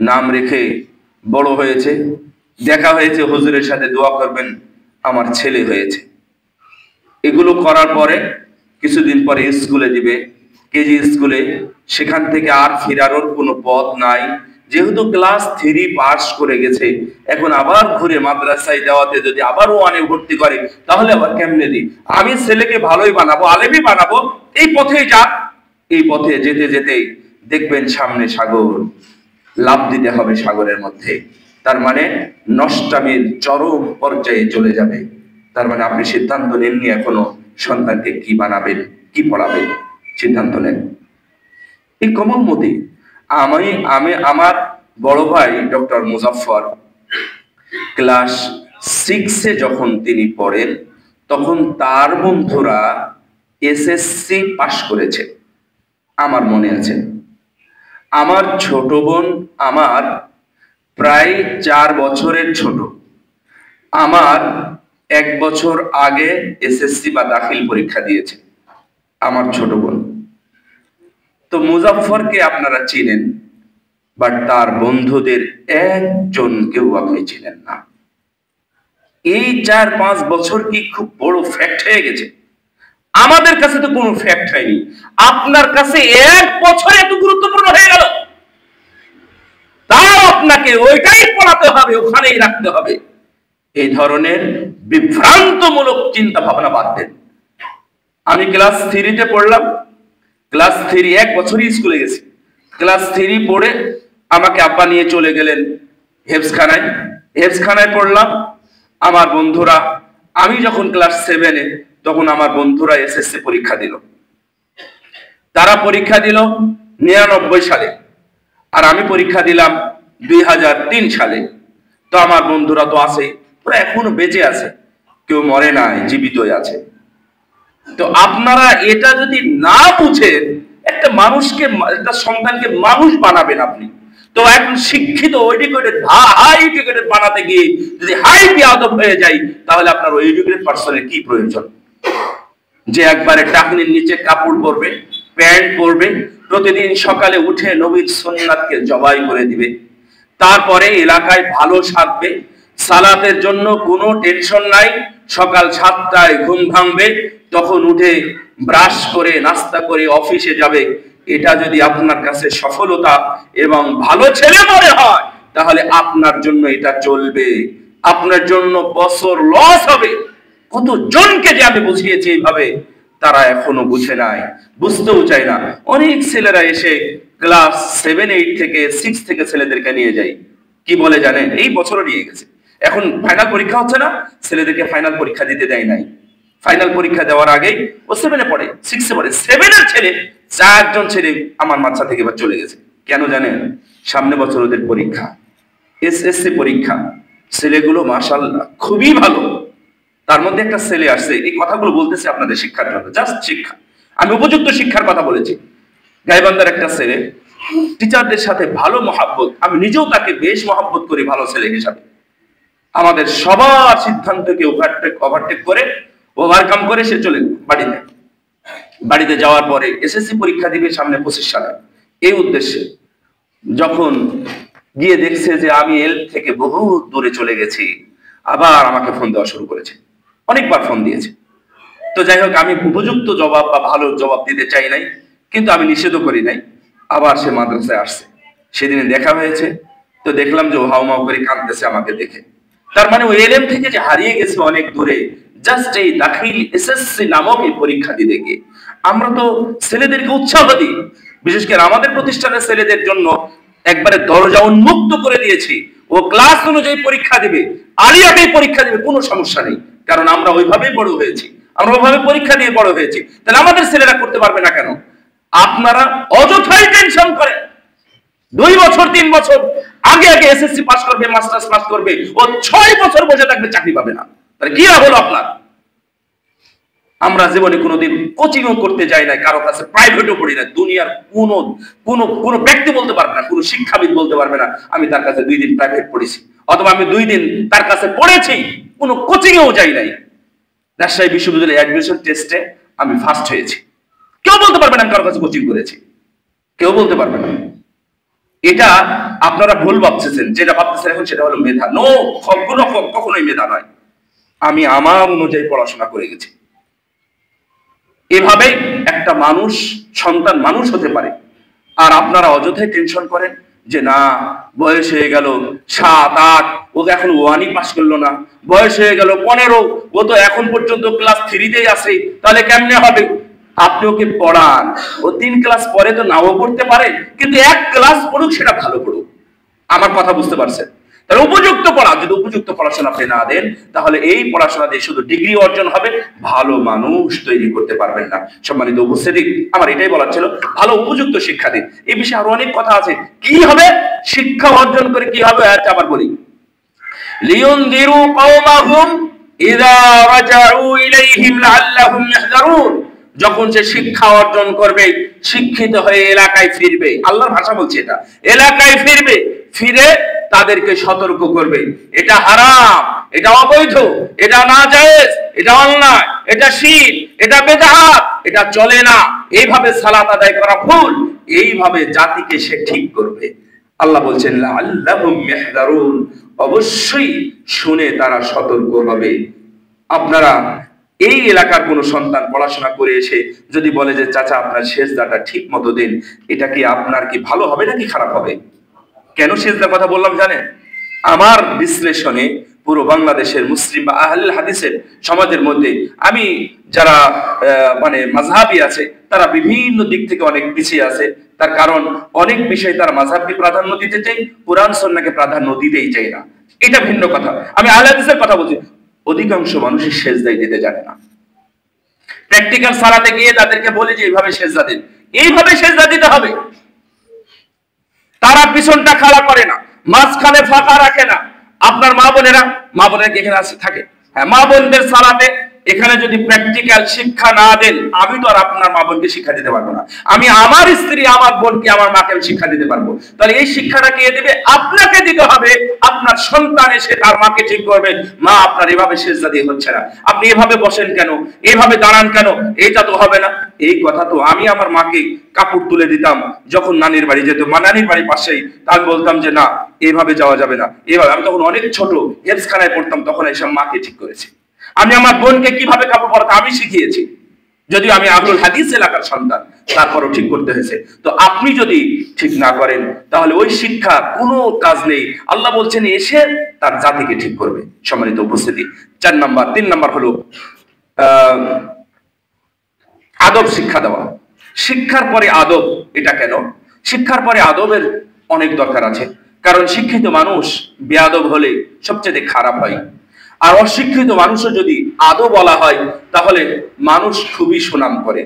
Speaker 1: নাম রেখে বড় হয়েছে, দেখা হয়েছে হুজুরের সাথে দোয়া করবেন আমার ছেলে হয়েছে। এগুলো করার পরে কিছুদিন পরে স্কুলে দিবে, কেজি স্কুলে, সেখান থেকে আর ফেরানোর কোনো পথ নাই। যেহেতু ক্লাস 3 পাস করে গেছে, এখন আবার ঘুরে মাদ্রাসায় দেওয়াতে যদি আবার 1-এ ভর্তি করে, তাহলে আবার কেমনে দিই? আমি ছেলেকে ভালোই বানাবো, আলেমই বানাবো, এই পথেই যাক। এই পথে যেতে যেতে দেখবেন সামনে সাগর, লাফ দিতে হবে সাগরের মধ্যে। তার মানে নষ্টামির চরম পর্যায়ে চলে যাবে। তার মানে আপনি সিদ্ধান্ত নেননি এখনো সন্তানকে কি বানাবেন, কি পড়াবেন, সিদ্ধান্ত নেন। এই কোমলমতি আমি আমার বড় ভাই ডক্টর মুজাফফর ক্লাস 6-এ যখন তিনি পড়েন, তখন তার বন্ধুরা এসএসসি পাশ করেছে, আমার মনে আছে। আমার ছোট বোন আমার প্রায় 4 বছরের ছোট, আমার 1 বছর আগে এসএসসি বা দাখিল পরীক্ষা দিয়েছে। আমার ছোট বোন। তো মুজাফফরকে আপনারা চিনেন, বাট তার বন্ধুদের একজনকেও আপনি চিনেন না। এই 4-5 বছর কি খুব বড় ফ্যাক্ট হয়ে গেছে? আমাদের কাছে তো কোনো ফ্যাক্ট হয়নি, আপনার কাছে 1 বছর এত গুরুত্বপূর্ণ হয়ে গেল, তাও আপনাকে ওইটাই পড়াতে হবে, ওখানেই রাখতে হবে। এই ধরনের বিভ্রান্তমূলক চিন্তা ভাবনা বাদ দেন। আমি ক্লাস 3-তে পড়লাম, ক্লাস 3 1 বছরই স্কুলে গেছি। ক্লাস 3 পড়ে আমাকে আব্বা নিয়ে চলে গেলেন হেফজখানায়। হেফজখানায় পড়লাম। আমার বন্ধুরা, আমি যখন ক্লাস 7-এ, তখন আমার বন্ধুরা এসএসসি পরীক্ষা দিল। তারা পরীক্ষা দিল 99 সালে, আর আমি পরীক্ষা দিলাম 2003 সালে। তো আমার বন্ধুরা তো আছে, ওরা এখনো বেঁচে আছে, কেউ মরে নাই, জীবিতই আছে। তো আপনারা এটা যদি না বুঝেন, একটা মানুষকে, একটা সন্তানকে মানুষ বানাবেন আপনি, তো এখন শিক্ষিত এডুকেটেড, হাই এডুকেটেড বানাতে গিয়ে যদি হাই বিয়াদব হয়ে যায়, তাহলে আপনার ওই এডুকেটেড পার্সনের কি প্রয়োজন? যে একবারে টাকনির নিচে কাপড় পরবে, প্যান্ট পরবে, প্রতিদিন সকালে উঠে নবীর সুন্নাতকে জবাই করে দিবে, তারপরে এলাকায় ভালো সাজবে, সালাতের জন্য কোনো টেনশন নাই, সকাল 7টায় ঘুম ভাঙবে, তখন উঠে ব্রাশ করে নাস্তা করে অফিসে যাবে। এটা যদি আপনার কাছে সফলতা এবং ভালো ছেলে মনে হয়, তাহলে আপনার জন্য এটা চলবে, আপনার জন্য বছর লস হবে। কত জনকে যে আমি বুঝিয়েছি এইভাবে, তারা এখনো বুঝে নাই, বুঝতেও চায় না। অনেক ছেলেরা এসে ক্লাস 7 8 থেকে 6 থেকে ছেলেদেরকে নিয়ে যায়, কি বলে জানেন? এই বছরও নিয়ে গেছে। এখন ফাইনাল পরীক্ষা হচ্ছে না, ছেলেদেরকে ফাইনাল পরীক্ষা দিতে দেয় নাই। ফাইনাল পরীক্ষা দেওয়ার আগেই, ও 7-এ পড়ে, 6-এ পড়ে, 7-এর ছেলে 4জন ছেলে আমার মাথা থেকে এবার চলে গেছে। কেন জানেন? সামনে বছর ওদের পরীক্ষা, এসএসসি পরীক্ষা। ছেলেগুলো মাশাআল্লাহ খুবই ভালো। তার মধ্যে একটা ছেলে আসছে, এই কথাগুলো বলতেছে আপনাদের শিক্ষার জন্য, জাস্ট শিক্ষা, আমি উপযুক্ত শিক্ষার কথা বলেছি। গাইবান্ধার একটা ছেলে, টিচারদের সাথে ভালো মহাব্বত, আমি নিজেও তাকে বেশ মহাব্বত করি ভালো ছেলে হিসাবে। আমাদের সবার সিদ্ধান্তকে ওভারটেক করে, ওভারকাম করে সে চলে বাড়িতে। বাড়িতে যাওয়ার পরে এসএসসি পরীক্ষা দিবে সামনে 25 সালে। এই উদ্দেশ্যে যখন গিয়ে দেখছে যে আমি এল থেকে বহু দূরে চলে গেছি, আবার আমাকে ফোন দেওয়া শুরু করেছে, অনেকবার ফোন দিয়েছে। তো যাই হোক, আমি উপযুক্ত জবাব বা ভালো জবাব দিতে চাই নাই, কিন্তু আমি নিষেধও করি নাই। আবার সে মাদ্রাসায় আসছে, সেদিনে দেখা হয়েছে। তো দেখলাম যে ও হাউমাউ করে কাঁদতেছে আমাকে দেখে। তার মানে ও এলএম থেকে যে হারিয়ে গেছে অনেক দূরে, জাস্ট এই দাখিল এসএসসি নামক এই পরীক্ষা দিতে গিয়ে। আমরা তো ছেলেদেরকে উৎসাহ দিই, বিশেষ করে আমাদের প্রতিষ্ঠানের ছেলেদের জন্য একবারে দরজা উন্মুক্ত করে দিয়েছি। ও ক্লাস অনুযায়ী পরীক্ষা দিবে, আলিয়াতেই পরীক্ষা দিবে, কোনো সমস্যা নেই, কারণ আমরা ওইভাবেই বড় হয়েছি, আমরা ওইভাবে পরীক্ষা দিয়ে বড় হয়েছি। তাহলে আমাদের ছেলেরা করতে পারবে না কেন? আপনারা অযথাই টেনশন করেন। 2 বছর 3 বছর আগে আগে এসএসসি পাস করবে, মাস্টার্স পাস করবে, ও 6 বছর বসে থাকবে, চাকরি পাবে না। তাহলে কি হলো আপনার? আমরা জীবনে কোনোদিন কোচিংও করতে যাই না, কারো কাছে প্রাইভেটও পড়ি না। দুনিয়ার কোনো ব্যক্তি বলতে পারবে না, কোনো শিক্ষাবিদ বলতে পারবে না আমি তার কাছে 2 দিন প্রাইভেট পড়েছি, অথবা আমি 2 দিন তার কাছে পড়েছি, কোনো কোচিংয়েও যাই নাই। রাজশাহী বিশ্ববিদ্যালয়ে অ্যাডমিশন টেস্টে আমি ফার্স্ট হয়েছি। কেউ বলতে পারবে না আমি কারো কাছে কোচিং করেছি, কেউ বলতে পারবে না। এটা আপনারা ভুল ভাবতেছেন, যেটা ভাবতেছেন এখন সেটা হলো মেধা। নো, কখনোই মেধা নয়। আমি আমার অনুযায়ী পড়াশোনা করে গেছি। এভাবে একটা মানুষ, সন্তান মানুষ হতে পারে। আর আপনারা অযথাই টেনশন করেন যে না, বয়স হয়ে গেল 7 8, ও তো এখন 1ই পাস করলো না, বয়স হয়ে গেল 15, ও তো এখন পর্যন্ত ক্লাস 3তেই আছে, তাহলে কেমনে হবে? আপনি ওকে পড়ান, ও 3 ক্লাস পরে তো নাও পড়তে পারে, কিন্তু 1 ক্লাস পড়ুক, সেটা ভালো পড়ুক। আমার কথা বুঝতে পারছেন? তাহলে উপযুক্ত পড়া, যদি উপযুক্ত পড়াশোনা আপনি না দেন, তাহলে এই পড়াশোনা দিয়ে শুধু ডিগ্রি অর্জন হবে, ভালো মানুষ তৈরি করতে পারবেন না। সম্মানিত উপস্থিতি, আমার এটাই বলার ছিল, ভালো উপযুক্ত শিক্ষা দিন। এই বিষয়ে আরো অনেক কথা আছে, কি হবে শিক্ষা অর্জন করে কি হবে, আবার বলি। লিয়ুনযিরু কওমাহুম ইযা রাজাউ ইলাইহিম লাআল্লাহুম ইয়াহযারুন। যখন সে শিক্ষা অর্জন করবে, শিক্ষিত হয়ে এলাকায় ফিরবে, আল্লাহর ভাষা বলছে এটা, এলাকায় ফিরবে, ফিরে তাদেরকে সতর্ক করবে, এটা হারাম, এটা অবৈধ, এটা নাজায়েজ, এটা অন্যায়, এটা শিরক, এটা বিদআত, এটা চলে না, এইভাবে সালাত আদায় করা ভুল, এইভাবে জাতিকে সে ঠিক করবে। আল্লাহ বলছেন লাআল্লাহুম ইয়াহযারুন, অবশ্যই শুনে তারা সতর্ক হবে। আপনারা এই এলাকার কোন সন্তান পড়াশোনা করে এসে যদি বলে যে চাচা আপনার সেজদাটা ঠিক মতো দিন, এটা কি আপনার কি ভালো হবে নাকি খারাপ হবে? কেন সেজদার কথা বললাম জানেন? আমার বিশ্লেষণে পুরো বাংলাদেশের মুসলিম বা আহলে হাদিসের সমাজের মধ্যে আমি যারা মানে মাযহাবী আছে তারা বিভিন্ন দিক থেকে অনেক পিছিয়ে আছে। তার কারণ অনেক বিষয় তারা মাযহাবকে প্রাধান্য দিতে চাই, কোরআন সুন্নাহকে প্রাধান্য দিতেই চাই না। এটা ভিন্ন কথা। আমি আহলে হাদিসের কথা বলছি। অধিকাংশ মানুষই সেজদাই দিতে জানে না। প্র্যাকটিক্যাল সালাতে গিয়ে তাদেরকে বলে যে এইভাবে সেজদা দিন, এইভাবে সেজদা দিতে হবে। তারা পিছনটা খাড়া করে না, মাঝখানে ফাঁকা রাখে না। আপনার মা বোনেরা কি এখানে আছে থাকে? হ্যাঁ, মা বোনদের সালাতে এখানে যদি প্র্যাকটিক্যাল শিক্ষা না দেন, আমি তো আর আপনার মা বোনকে শিক্ষা দিতে পারবো না। আমি আমার স্ত্রী, আমার বোনকে, আমার মাকে শিক্ষা দিতে পারবো। তাহলে এই শিক্ষাটা কে দিবে? আপনাকে দিতে হবে। আপনার সন্তান এসে তার মাকে ঠিক করবে, মা আপনার এভাবে সেজদা দিয়ে হচ্ছে না, আপনি এভাবে বসেন কেন, এভাবে দাঁড়ান কেন, এইটা তো হবে না। এই কথা তো আমি আমার মাকে কাপড় তুলে দিতাম যখন নানির বাড়ি যেত, মা নানির বাড়ির পাশেই, আমি বলতাম যে না এইভাবে যাওয়া যাবে না, এভাবে। আমি তখন অনেক ছোট, হেফজখানায় পড়তাম, তখন এসব মাকে ঠিক করেছি। আমি আমার বোনকে কিভাবে কাপড় পরাতে আমি শিখিয়েছি, যদিও আমি আহলুল হাদিস এলাকার সন্তান, তারপরও ঠিক করতে হয়েছে। তো আপনি যদি ঠিক না করেন তাহলে ওই শিক্ষা কোনো কাজ নেই। আল্লাহ বলছেন এসে তার জাতিকে ঠিক করবে। সম্মানিত উপস্থিতি, 3 নাম্বার হলো আদব শিক্ষা দেওয়া। শিক্ষার পরে আদব, এটা কেন? শিক্ষার পরে আদবের অনেক দরকার আছে। কারণ শিক্ষিত মানুষ বেয়াদব হলে সবচেয়ে খারাপ হয়। আর অশিক্ষিত মানুষও যদি আদব বলা হয় তাহলে মানুষ খুবই সুনাম করে।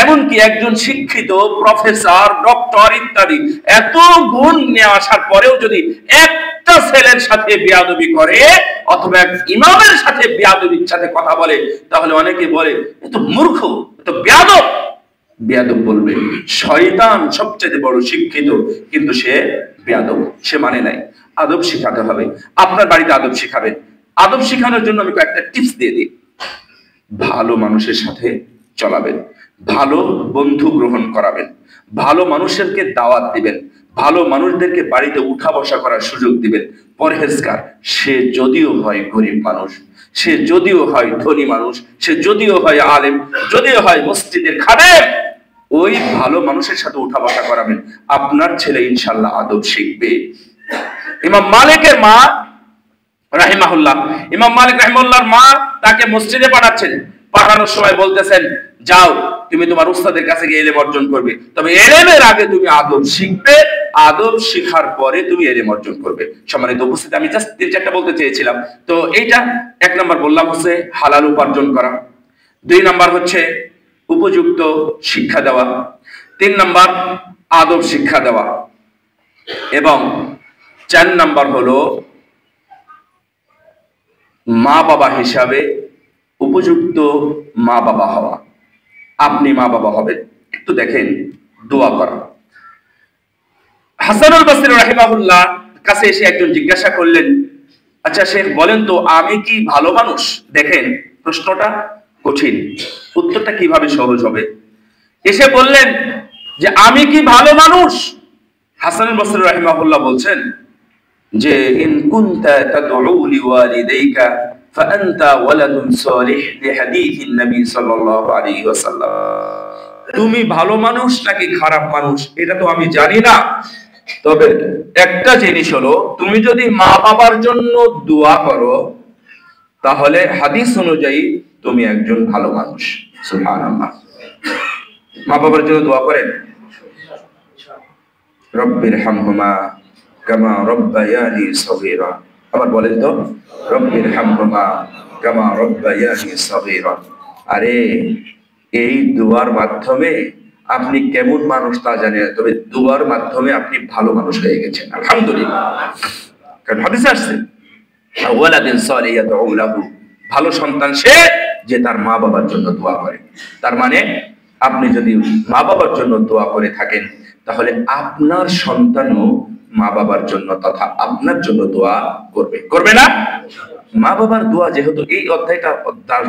Speaker 1: এমনকি একজন শিক্ষিত প্রফেসর, ডক্টর ইত্যাদি এত গুণ নিয়ে আসার পরেও যদি একটা ছেলের সাথে বেয়াদবি করে অথবা এক ইমামের সাথে বেয়াদবির সাথে কথা বলে, তাহলে অনেকে বলে এ তো মূর্খ, এ তো বেয়াদব। বেয়াদব বলবে। শয়তান সবচেয়ে বড় শিক্ষিত, কিন্তু সে বেয়াদব, সে মানে নাই। আদব শিখাতে হবে। আপনার বাড়িতে আদব শিখাবেন। আদব শিখানোর জন্য আমি কয়েকটা টিপস দিয়ে দিই। ভালো মানুষের সাথে চলাবেন, ভালো বন্ধু গ্রহণ করাবেন, ভালো মানুষদেরকে দাওয়াত দিবেন, ভালো মানুষদেরকে বাড়িতে উঠা বসা করার সুযোগ দিবেন। পরহেজগার, সে যদিও হয় গরিব মানুষ, সে যদিও হয় ধনী মানুষ, সে যদিও হয় আলেম, যদিও হয় মসজিদের খাদেম, ওই ভালো মানুষের সাথে উঠা বসা করাবেন। আপনার ছেলে ইনশাআল্লাহ আদব শিখবে। ইমাম মালিকের মা রাহিমাহুল্লাহ, ইমাম মালিক রাহিমাহুল্লাহর মা তাকে মসজিদে পাঠাচ্ছেন। পাঠানোর সময় বলতেছেন যাও তুমি তোমার উস্তাদের কাছে গিয়ে ইলম অর্জন করবে, তবে ইলমের আগে তুমি আদব শিখবে, আদব শিখার পরে তুমি ইলম অর্জন করবে। সম্মানিত উপস্থিতি, আমি জাস্ট 3-4টা বলতে চেয়েছিলাম। তো এইটা 1 নাম্বার বললাম হচ্ছে হালাল উপার্জন করা, 2 নাম্বার হচ্ছে উপযুক্ত শিক্ষা দেওয়া, 3 নাম্বার আদব শিক্ষা দেওয়া, এবং 4 নাম্বার হলো মা বাবা হিসাবে উপযুক্ত মা বাবা হওয়া। আপনি মা বাবা হবেন, একটু দেখেন দোয়া করা। হাসানুল বসরি রাহিমাহুল্লাহ কাছে এসে একজন জিজ্ঞাসা করলেন, আচ্ছা শেখ বলেন তো আমি কি ভালো মানুষ? দেখেন প্রশ্নটা কঠিন, উত্তরটা কিভাবে সহজ হবে। এসে বললেন যে আমি কি ভালো মানুষ? হাসানুল বসরি রাহিমাহুল্লাহ বলছেন যে ইন কুনতা তাদউ লিওয়ালিদাইকা ফাআনতা ওয়ালাদুন সালিহ লিহাদিসিন নবী সাল্লাল্লাহু আলাইহি ওয়াসাল্লাম। তুমি ভালো মানুষ নাকি খারাপ মানুষ এটা তো আমি জানি না, তবে একটা জিনিস হলো তুমি যদি মা বাবার জন্য দোয়া করো তাহলে হাদিস অনুযায়ী তুমি একজন ভালো মানুষ। সুবহানাল্লাহ। মা বাবার জন্য দোয়া করেন, রব্বিরহামহুমা কামা রব্বায়ানি সগীরা। আবার বলেন তো রব্বিরহামহুমা কামা রব্বায়ানি সগীরা। আরে এই দোয়ার মাধ্যমে আপনি কেমন মানুষ তা জানেন, তবে দোয়ার মাধ্যমে আপনি ভালো মানুষ হয়ে গেছেন, আলহামদুলিল্লাহ। কারণ হাদিসে আসছে ওয়ালাদিন সালিহ ইয়াদউ লাহু, ভালো সন্তান সে যে তার মা বাবার জন্য দোয়া করে। তার মানে আপনি যদি মা বাবার জন্য দোয়া করে থাকেন তাহলে আপনার সন্তানও মা বাবার জন্য তথা আপনার জন্য দোয়া করবে, করবে না? মা বাবার দোয়া যেহেতু, এই অধ্যায়টা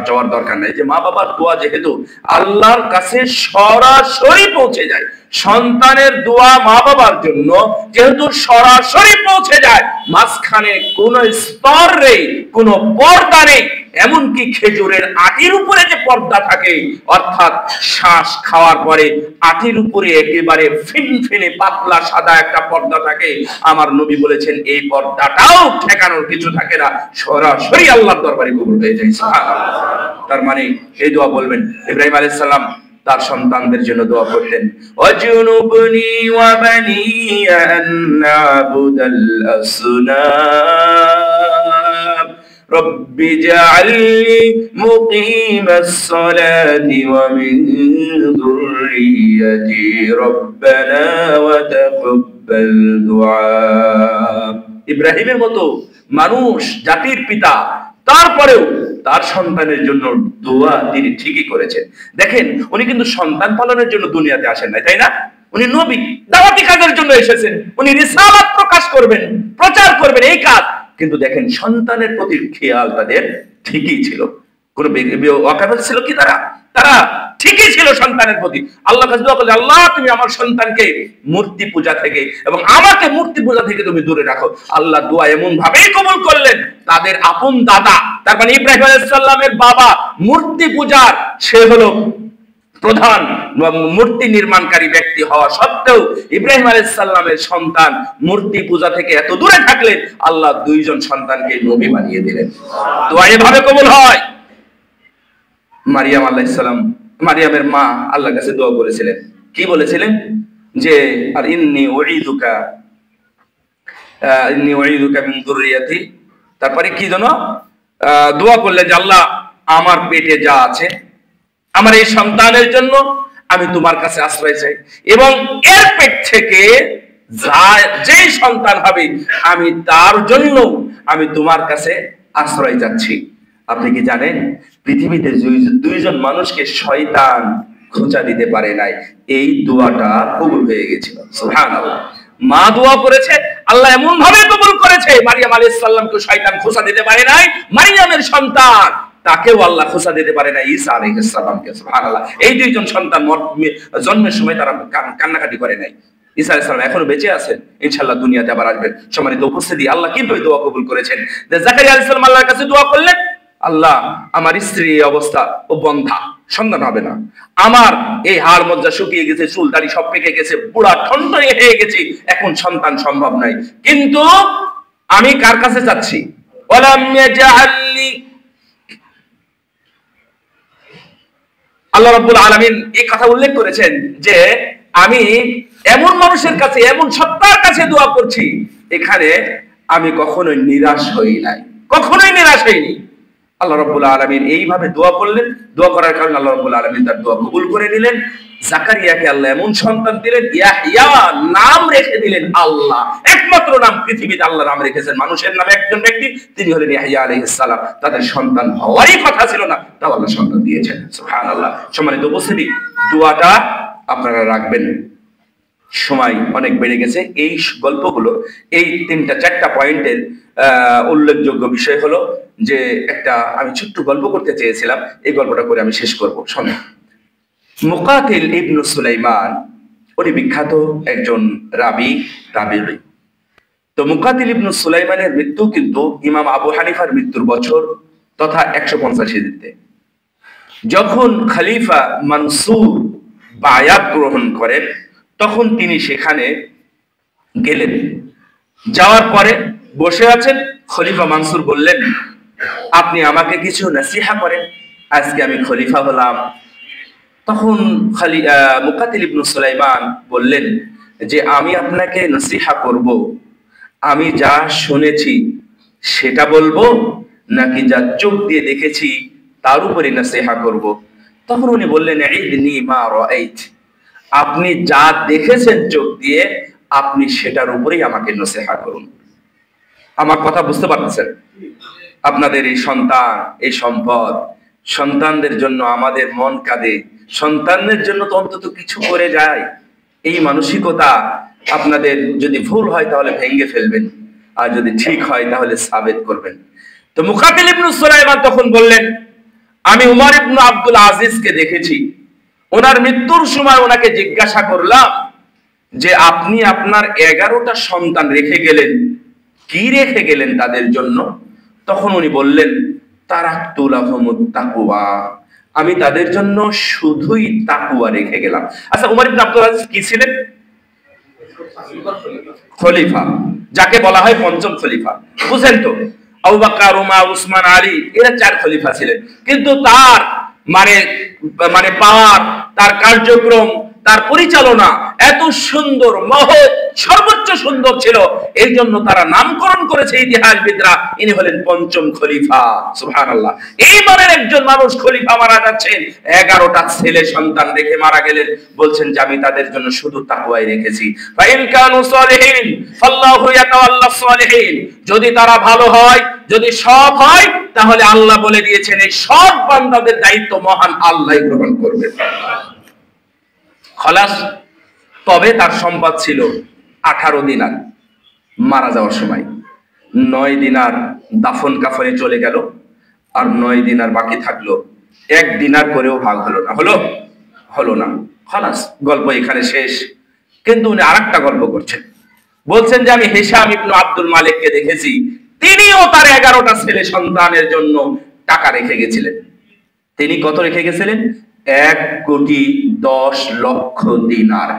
Speaker 1: যাওয়ার দরকার নাই, যে মা বাবার দোয়া যেহেতু আল্লাহর কাছে সরাসরি পৌঁছে যায়, সন্তানের দোয়া মা বাবার জন্য যেহেতু সরাসরি পৌঁছে যায়, মাঝখানে কোন স্তর নেই, কোন পর্দা নেই, এমনকি খেজুরের আটির উপরে যে পর্দা থাকে, অর্থাৎ শ্বাস খাওয়ার পরে আটির উপরে একেবারে ফিনফিনে পাতলা সাদা একটা পর্দা থাকে, আমার নবী বলেছেন এই পর্দাটাও ঠেকানোর কিছু থাকে না, সরাসরি আল্লাহর দরবারে কবুল হয়ে যায়। সুবহানাল্লাহ। তার মানে এই দোয়া বলবেন। ইব্রাহিম আলাইহিস সালাম তার সন্তানদের জন্য দোয়া করতেন, ওয়াজনুবনি ওয়া বানিয়া আন না'বুদাল আসনাম রব্বি জাআলনি মুকিমাস সালাতি ওয়া মিন যুররিয়্যাতি রব্বানা ওয়া তাকাব্বাল দুআ। ইব্রাহিমের মতো মানুষ, জাতির পিতা, তারপরেও তার সন্তানের জন্য দোয়া তিনি ঠিকই করেছেন। দেখেন, উনি কিন্তু সন্তান পালনের জন্য দুনিয়াতে আসেন নাই, তাই না? উনি নবী, দাওয়াতি কাজের জন্য এসেছেন, উনি রিসালাত প্রকাশ করবেন, প্রচার করবেন, এই কাজ। কিন্তু দেখেন, সন্তানের প্রতি খেয়াল তাদের ঠিকই ছিল। কোন অকাফেল ছিল কি তারা? তারা ঠিকই ছিল সন্তানের প্রতি। আল্লাহ কাছে দোয়া করলে, আল্লাহ তুমি আমার সন্তানকে মূর্তি পূজা থেকে এবং আমাকে মূর্তি পূজা থেকে তুমি দূরে রাখো। আল্লাহ দোয়া এমন ভাবেই কবুল করলেন, তাদের আপন দাদা, তার মানে ইব্রাহিম আলাইহিস সালামের বাবা মূর্তি পূজার, সে হলো প্রধান মূর্তি নির্মাণকারী ব্যক্তি হওয়া সত্ত্বেও ইব্রাহিম আলাইহিস সালামের সন্তান মূর্তি পূজা থেকে এত দূরে থাকলেন, আল্লাহ দুইজন সন্তানকে নবী বানিয়ে দিলেন। দোয়া এভাবে কবুল হয়। মারিয়াম আলাইহিস সালাম, মারিয়ামের মা আল্লাহর কাছে দোয়া করেছিলেন, কি বলেছিলেন? যে আর ইন্নী উঈদুকা মিন যুররিয়াতি, তারপরে কি যেন দোয়া করলেন যে আল্লাহ আমার পেটে যা আছে, আমার এই সন্তানের জন্য আমি তোমার কাছে আশ্রয় চাই, এবং এর পেট থেকে যেই সন্তান হবে আমি তার জন্য আমি তোমার কাছে আশ্রয় চাচ্ছি। আপনি কি জানেন, পৃথিবীতে দুইজন মানুষকে শয়তান খোঁচা দিতে পারে নাই, এই দোয়াটা কবুল হয়ে গেছিল। সুবহানাল্লাহ। মা দোয়া করেছে, আল্লাহ এমন ভাবে কবুল করেছে, মারিয়াম আলাইহিস সালামকে শয়তান খোঁচা দিতে পারে নাই, মারিয়ামের সন্তান তাকেও আল্লাহ খোঁচা দিতে পারে না, ঈসা আলাইহিস সালামকে। সুবহানাল্লাহ। এই দুইজন সন্তান জন্মের সময় তারা কান্নাকাটি করে নাই। ঈসা আলাইহিস সালাম এখনো বেঁচে আছেন, ইনশাআল্লাহ দুনিয়াতে আবার আসবেন। সম্মানিত উপস্থিতি, আল্লাহ কিভাবে দোয়া কবুল করেছেন? জাকারিয়া আলাইহিস সালাম আল্লাহর কাছে দোয়া করলেন, আল্লাহ আমার স্ত্রী অবস্থা, ও বন্ধা, সন্তান হবে না, আমার এই হাড় মজ্জা শুকিয়ে গেছে, চুল দাড়ি সব পেকে গেছে, বুড়া ঠন্ড হয়ে গেছি, এখন সন্তান সম্ভব নাই, কিন্তু আমি কার কাছে যাচ্ছি? ওয়ালাম ইয়াজআলনি, আল্লাহ রাব্বুল আলামিন এই কথা উল্লেখ করেছেন যে আমি এমন মানুষের কাছে, এমন সত্তার কাছে দোয়া করছি, এখানে আমি কখনোই নিরাশ হই নাই, কখনোই নিরাশ হইনি। আল্লাহ রাব্বুল আলামিন এইভাবে দোয়া করলেন, দোয়া করার কারণে আল্লাহ রাব্বুল আলামিন তার দোয়া কবুল করে নিলেন। জাকারিয়াকে আল্লাহ এমন সন্তান দিলেন, ইয়াহইয়া নাম রেখে দিলেন আল্লাহ, একমাত্র নাম পৃথিবীতে আল্লাহ নাম রেখেছেন মানুষের নামে একজন ব্যক্তি, তিনি হলেন ইয়াহইয়া আলাইহিস সালাম। তাদের সন্তান হওয়ারই কথা ছিল না, তাও আল্লাহ সন্তান দিয়েছেন। সুবহানাল্লাহ। সম্মানিত উপস্থিতি, দোয়াটা আপনারা রাখবেন। সময় অনেক বেড়ে গেছে। এই গল্পগুলো, এই 3-4টা পয়েন্টের উল্লেখযোগ্য বিষয় হলো যে একটা আমি ছোট্ট গল্প করতে চেয়েছিলাম, এই গল্পটা করে আমি শেষ করব। শোনেন, মুকাতিল ইবনু সুলাইমান, উনি বিখ্যাত একজন রাবি, তাবিঈ। তো মুকাতিল ইবনু সুলাইমানের মৃত্যু কিন্তু ইমাম আবু হানিফার মৃত্যুর বছর তথা 150 হিজরিতে। যখন খলিফা মানসুর বায়াত গ্রহণ করেন, তখন তিনি সেখানে গেলেন। যাওয়ার পরে বসে আছেন, খলিফা মানসুর বললেন, আপনি আমাকে কিছু নসিহা করেন, আজকে আমি খলিফা হলাম। তখন মুকাতিল ইবনু সুলাইমান বললেন যে আমি আপনাকে নসিহা করব, আমি যা শুনেছি সেটা বলবো, নাকি যা চোখ দিয়ে দেখেছি তার উপরে নসিহা করব? তখন উনি বললেন, ইদনি মা রাআইত, আপনি যা দেখেছেন চোখ দিয়ে, আপনি সেটার উপরেই আমাকে নসিহা করুন। আমার কথা বুঝতে পারতেছেন? আপনাদের এই সন্তান, এই সম্পদ, সন্তানদের জন্য আমাদের মন কাঁদে, সন্তানদের জন্য তো অন্তত কিছু করে যায়, এই মানসিকতা আপনাদের যদি ভুল হয় তাহলে ভেঙে ফেলবেন, আর যদি ঠিক হয় তাহলে সাবেত করবেন। তো মুকাতিল ইবনে সুলাইমান তখন বললেন, আমি উমর ইবনে আব্দুল আজিজকে দেখেছি, ওনার মৃত্যুর সময় ওনাকে জিজ্ঞাসা করলাম যে আপনি আপনার 11টা সন্তান রেখে গেলেন, কি রেখে গেলেন তাদের জন্য? তখন উনি বললেন, তারাকতু লাহুমুত তাকওয়া, আমি তাদের জন্য শুধুই তাকওয়া রেখে গেলাম। আচ্ছা, উমর ইবনে আব্দুল আজিজ কি ছিলেন? খলিফা, যাকে বলা হয় পঞ্চম খলিফা। বুঝেন তো, আবু বকর, উমর, উসমান, আলী, এরা 4 খলিফা ছিলেন। কিন্তু তার মানে মানে পাওয়ার, তার কার্যক্রম, তার পরিচালনা এত সুন্দর, মহৎ, সর্বোচ্চ সুন্দর ছিল, এই জন্য তারা নামকরণ করেছে ইতিহাসবিদরা, ইনি হলেন পঞ্চম খলিফা। সুবহানাল্লাহ। এইবারের একজন মানুষ খলিফা মারা যাচ্ছেন, 11টা ছেলে সন্তান রেখে মারা গেলেন, বলছেন যে আমি তাদের জন্য শুধু তাকওয়াই রেখেছি। ফাইন কানু সালিহিন ফাল্লাহু ইয়াতাওয়াল্লাস সালিহিন, যদি তারা ভালো হয়, যদি সৎ হয়, তাহলে আল্লাহ বলে দিয়েছেন এই সৎ বান্দাদের দায়িত্ব মহান আল্লাহই গ্রহণ করবেন। খালাস। তবে তার সম্পদ ছিল 18 দিনার। মারা যাওয়ার সময় 9 দিনার দাফন কাফনে চলে গেল, আর 9 দিনার বাকি থাকলো। 1 দিনার করেও ভাগ হলো না। হলো না। খালাস, গল্প এখানে শেষ। কিন্তু উনি আরেকটা গল্প করছেন, বলছেন যে আমি হিশাম ইবনে আব্দুল মালিককে দেখেছি, তিনিও তার 11টা ছেলে সন্তানের জন্য টাকা রেখে গেছিলেন। তিনি কত রেখে গেছিলেন? 1,10,00,000 দিনার।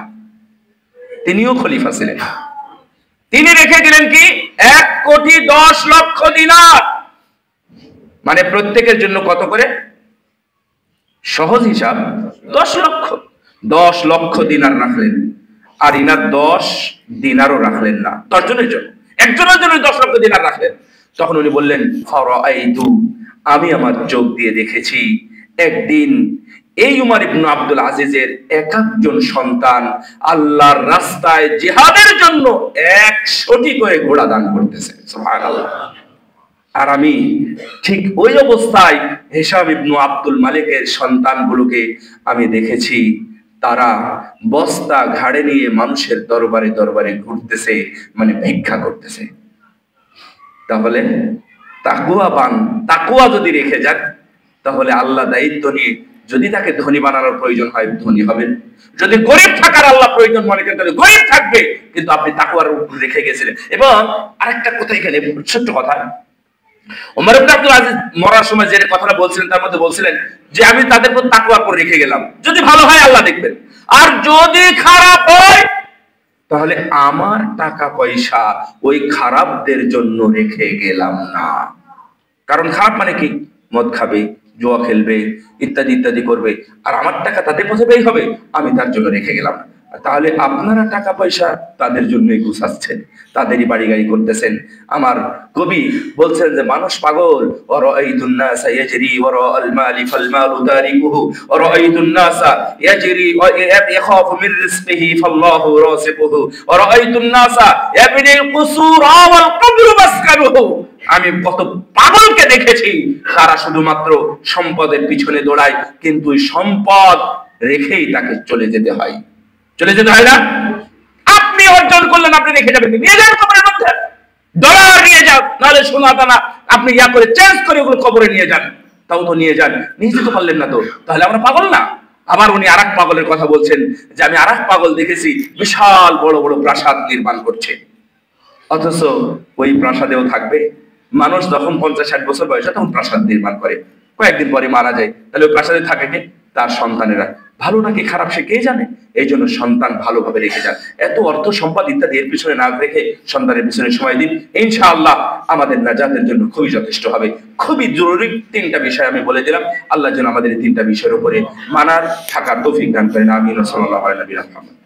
Speaker 1: তিনিও খলিফা ছিলেন। তিনি রেখে গেলেন কি? 1,10,00,000 দিনার। মানে প্রত্যেকের জন্য কত করে? সহজ হিসাব 10 লক্ষ। 10 লক্ষ দিনার রাখলেন। আর ইনার 10 দিনারও রাখলেন না, 10 জনের জন্য, একজনের জন্য 10 লক্ষ দিনার রাখলেন। তখন উনি বললেন, ফারাআইতু, আমি আমার চোখ দিয়ে দেখেছি, একদিন এই উমর ইবনে আব্দুল আজিজের 1 সন্তান আল্লাহর রাস্তায় জিহাদের জন্য 100টি করে ঘোড়া দান করতেছে। সুবহানাল্লাহ। আর আমি ঠিক ওই অবস্থায় হিশাম ইবনে আব্দুল মালিকের সন্তানগুলোকে আমি দেখেছি, তারা বস্তা ঘাড়ে নিয়ে মানুষের দরবারে দরবারে ঘুরতেছে, মানে ভিক্ষা করতেছে। তাহলে তাকওয়া যদি রেখে যান, তাহলে আল্লাহ দায়িত্ব নিয়ে যদি তাকে ধনী বানানোর প্রয়োজন হয় ধনী হবেন, যদি গরিব থাকার আল্লাহ প্রয়োজন মনে করেন তাহলে গরিব থাকবে, কিন্তু আপনি তাকওয়ার উপর রেখে গেছিলেন। এবং আরেকটা কথা এখানে, ছোট্ট কথা, ওমর ইবনে আব্দুল আজিজ মরার সময় যে কথাটা বলছিলেন তার মধ্যে বলছিলেন যে আমি তাদের উপর তাকওয়ার উপর রেখে গেলাম, যদি ভালো হয় আল্লাহ দেখবেন, আর যদি খারাপ হয় তাহলে আমার টাকা পয়সা ওই খারাপদের জন্য রেখে গেলাম না। কারণ খারাপ মানে কি? মদ খাবে, জুয়া খেলবে, ইত্যাদি ইত্যাদি করবে, আর আমার টাকা তাদের পথে ব্যয় হবে, আমি তার জন্য রেখে গেলাম না। তাহলে আপনারা টাকা পয়সা তাদের জন্যই গুছাচ্ছেন, তাদেরই বাড়ি গাড়ি করতেছেন। আমার কবি বলছেন যে মানুষ পাগল, ওয়ারাআইতুন নাসা ইয়াজরি ওয়ারাআল মালি ফাল মালু তারিকুহু ওয়ারাআইতুন নাসা ইয়াজরি ওয়া ইয়াখাফু মিন রিজকিহি ফাল্লাহু রাযিকুহু ওয়ারাআইতুন নাসা ইয়াবনিল কুসুরা ওয়াল কবরু মাসকানুহু। আমি কত পাগলকে দেখেছি, তারা শুধুমাত্র সম্পদের পিছনে দৌড়ায়, কিন্তু সম্পদ রেখেই তাকে চলে যেতে হয় না? আপনি অর্জন করলেন, আপনি রেখে যাবেন, নিয়ে যান কবরের মধ্যে, ডলার নিয়ে যান, নাহলে সোনা দানা আপনি ইয়া করে চেঞ্জ করে ওগুলো কবরে নিয়ে যান, তাও তো নিয়ে যান, নিয়ে যেতে পারলেন না তো, তাহলে আমরা পাগল না? আবার উনি আরেক পাগলের কথা বলছেন যে আমি আরেক পাগল দেখেছি বিশাল বড় বড় প্রাসাদ নির্মাণ করছে, অথচ ওই প্রাসাদেও থাকবে মানুষ যখন 50-60 বছর বয়সে তখন প্রাসাদ নির্মাণ করে, কয়েকদিন পরে মারা যায়, তাহলে ওই প্রাসাদে থাকে কে? তার সন্তানেরা। ভালো নাকি খারাপ সে কে জানে? এই জন্য সন্তান ভালোভাবে রেখে যান, এত অর্থ সম্পদ ইত্যাদি এর পিছনে না রেখে সন্তানের পিছনে সময় দিন, ইনশাআল্লাহ আমাদের নাজাতের জন্য খুবই যথেষ্ট হবে। খুবই জরুরি 3টা বিষয় আমি বলে দিলাম। আল্লাহ যেন আমাদের এই 3টা বিষয়ের উপরে মানার থাকার তৌফিক দান করেন। আমিন। সাল্লাল্লাহু আলাইহি ওয়া সাল্লাম।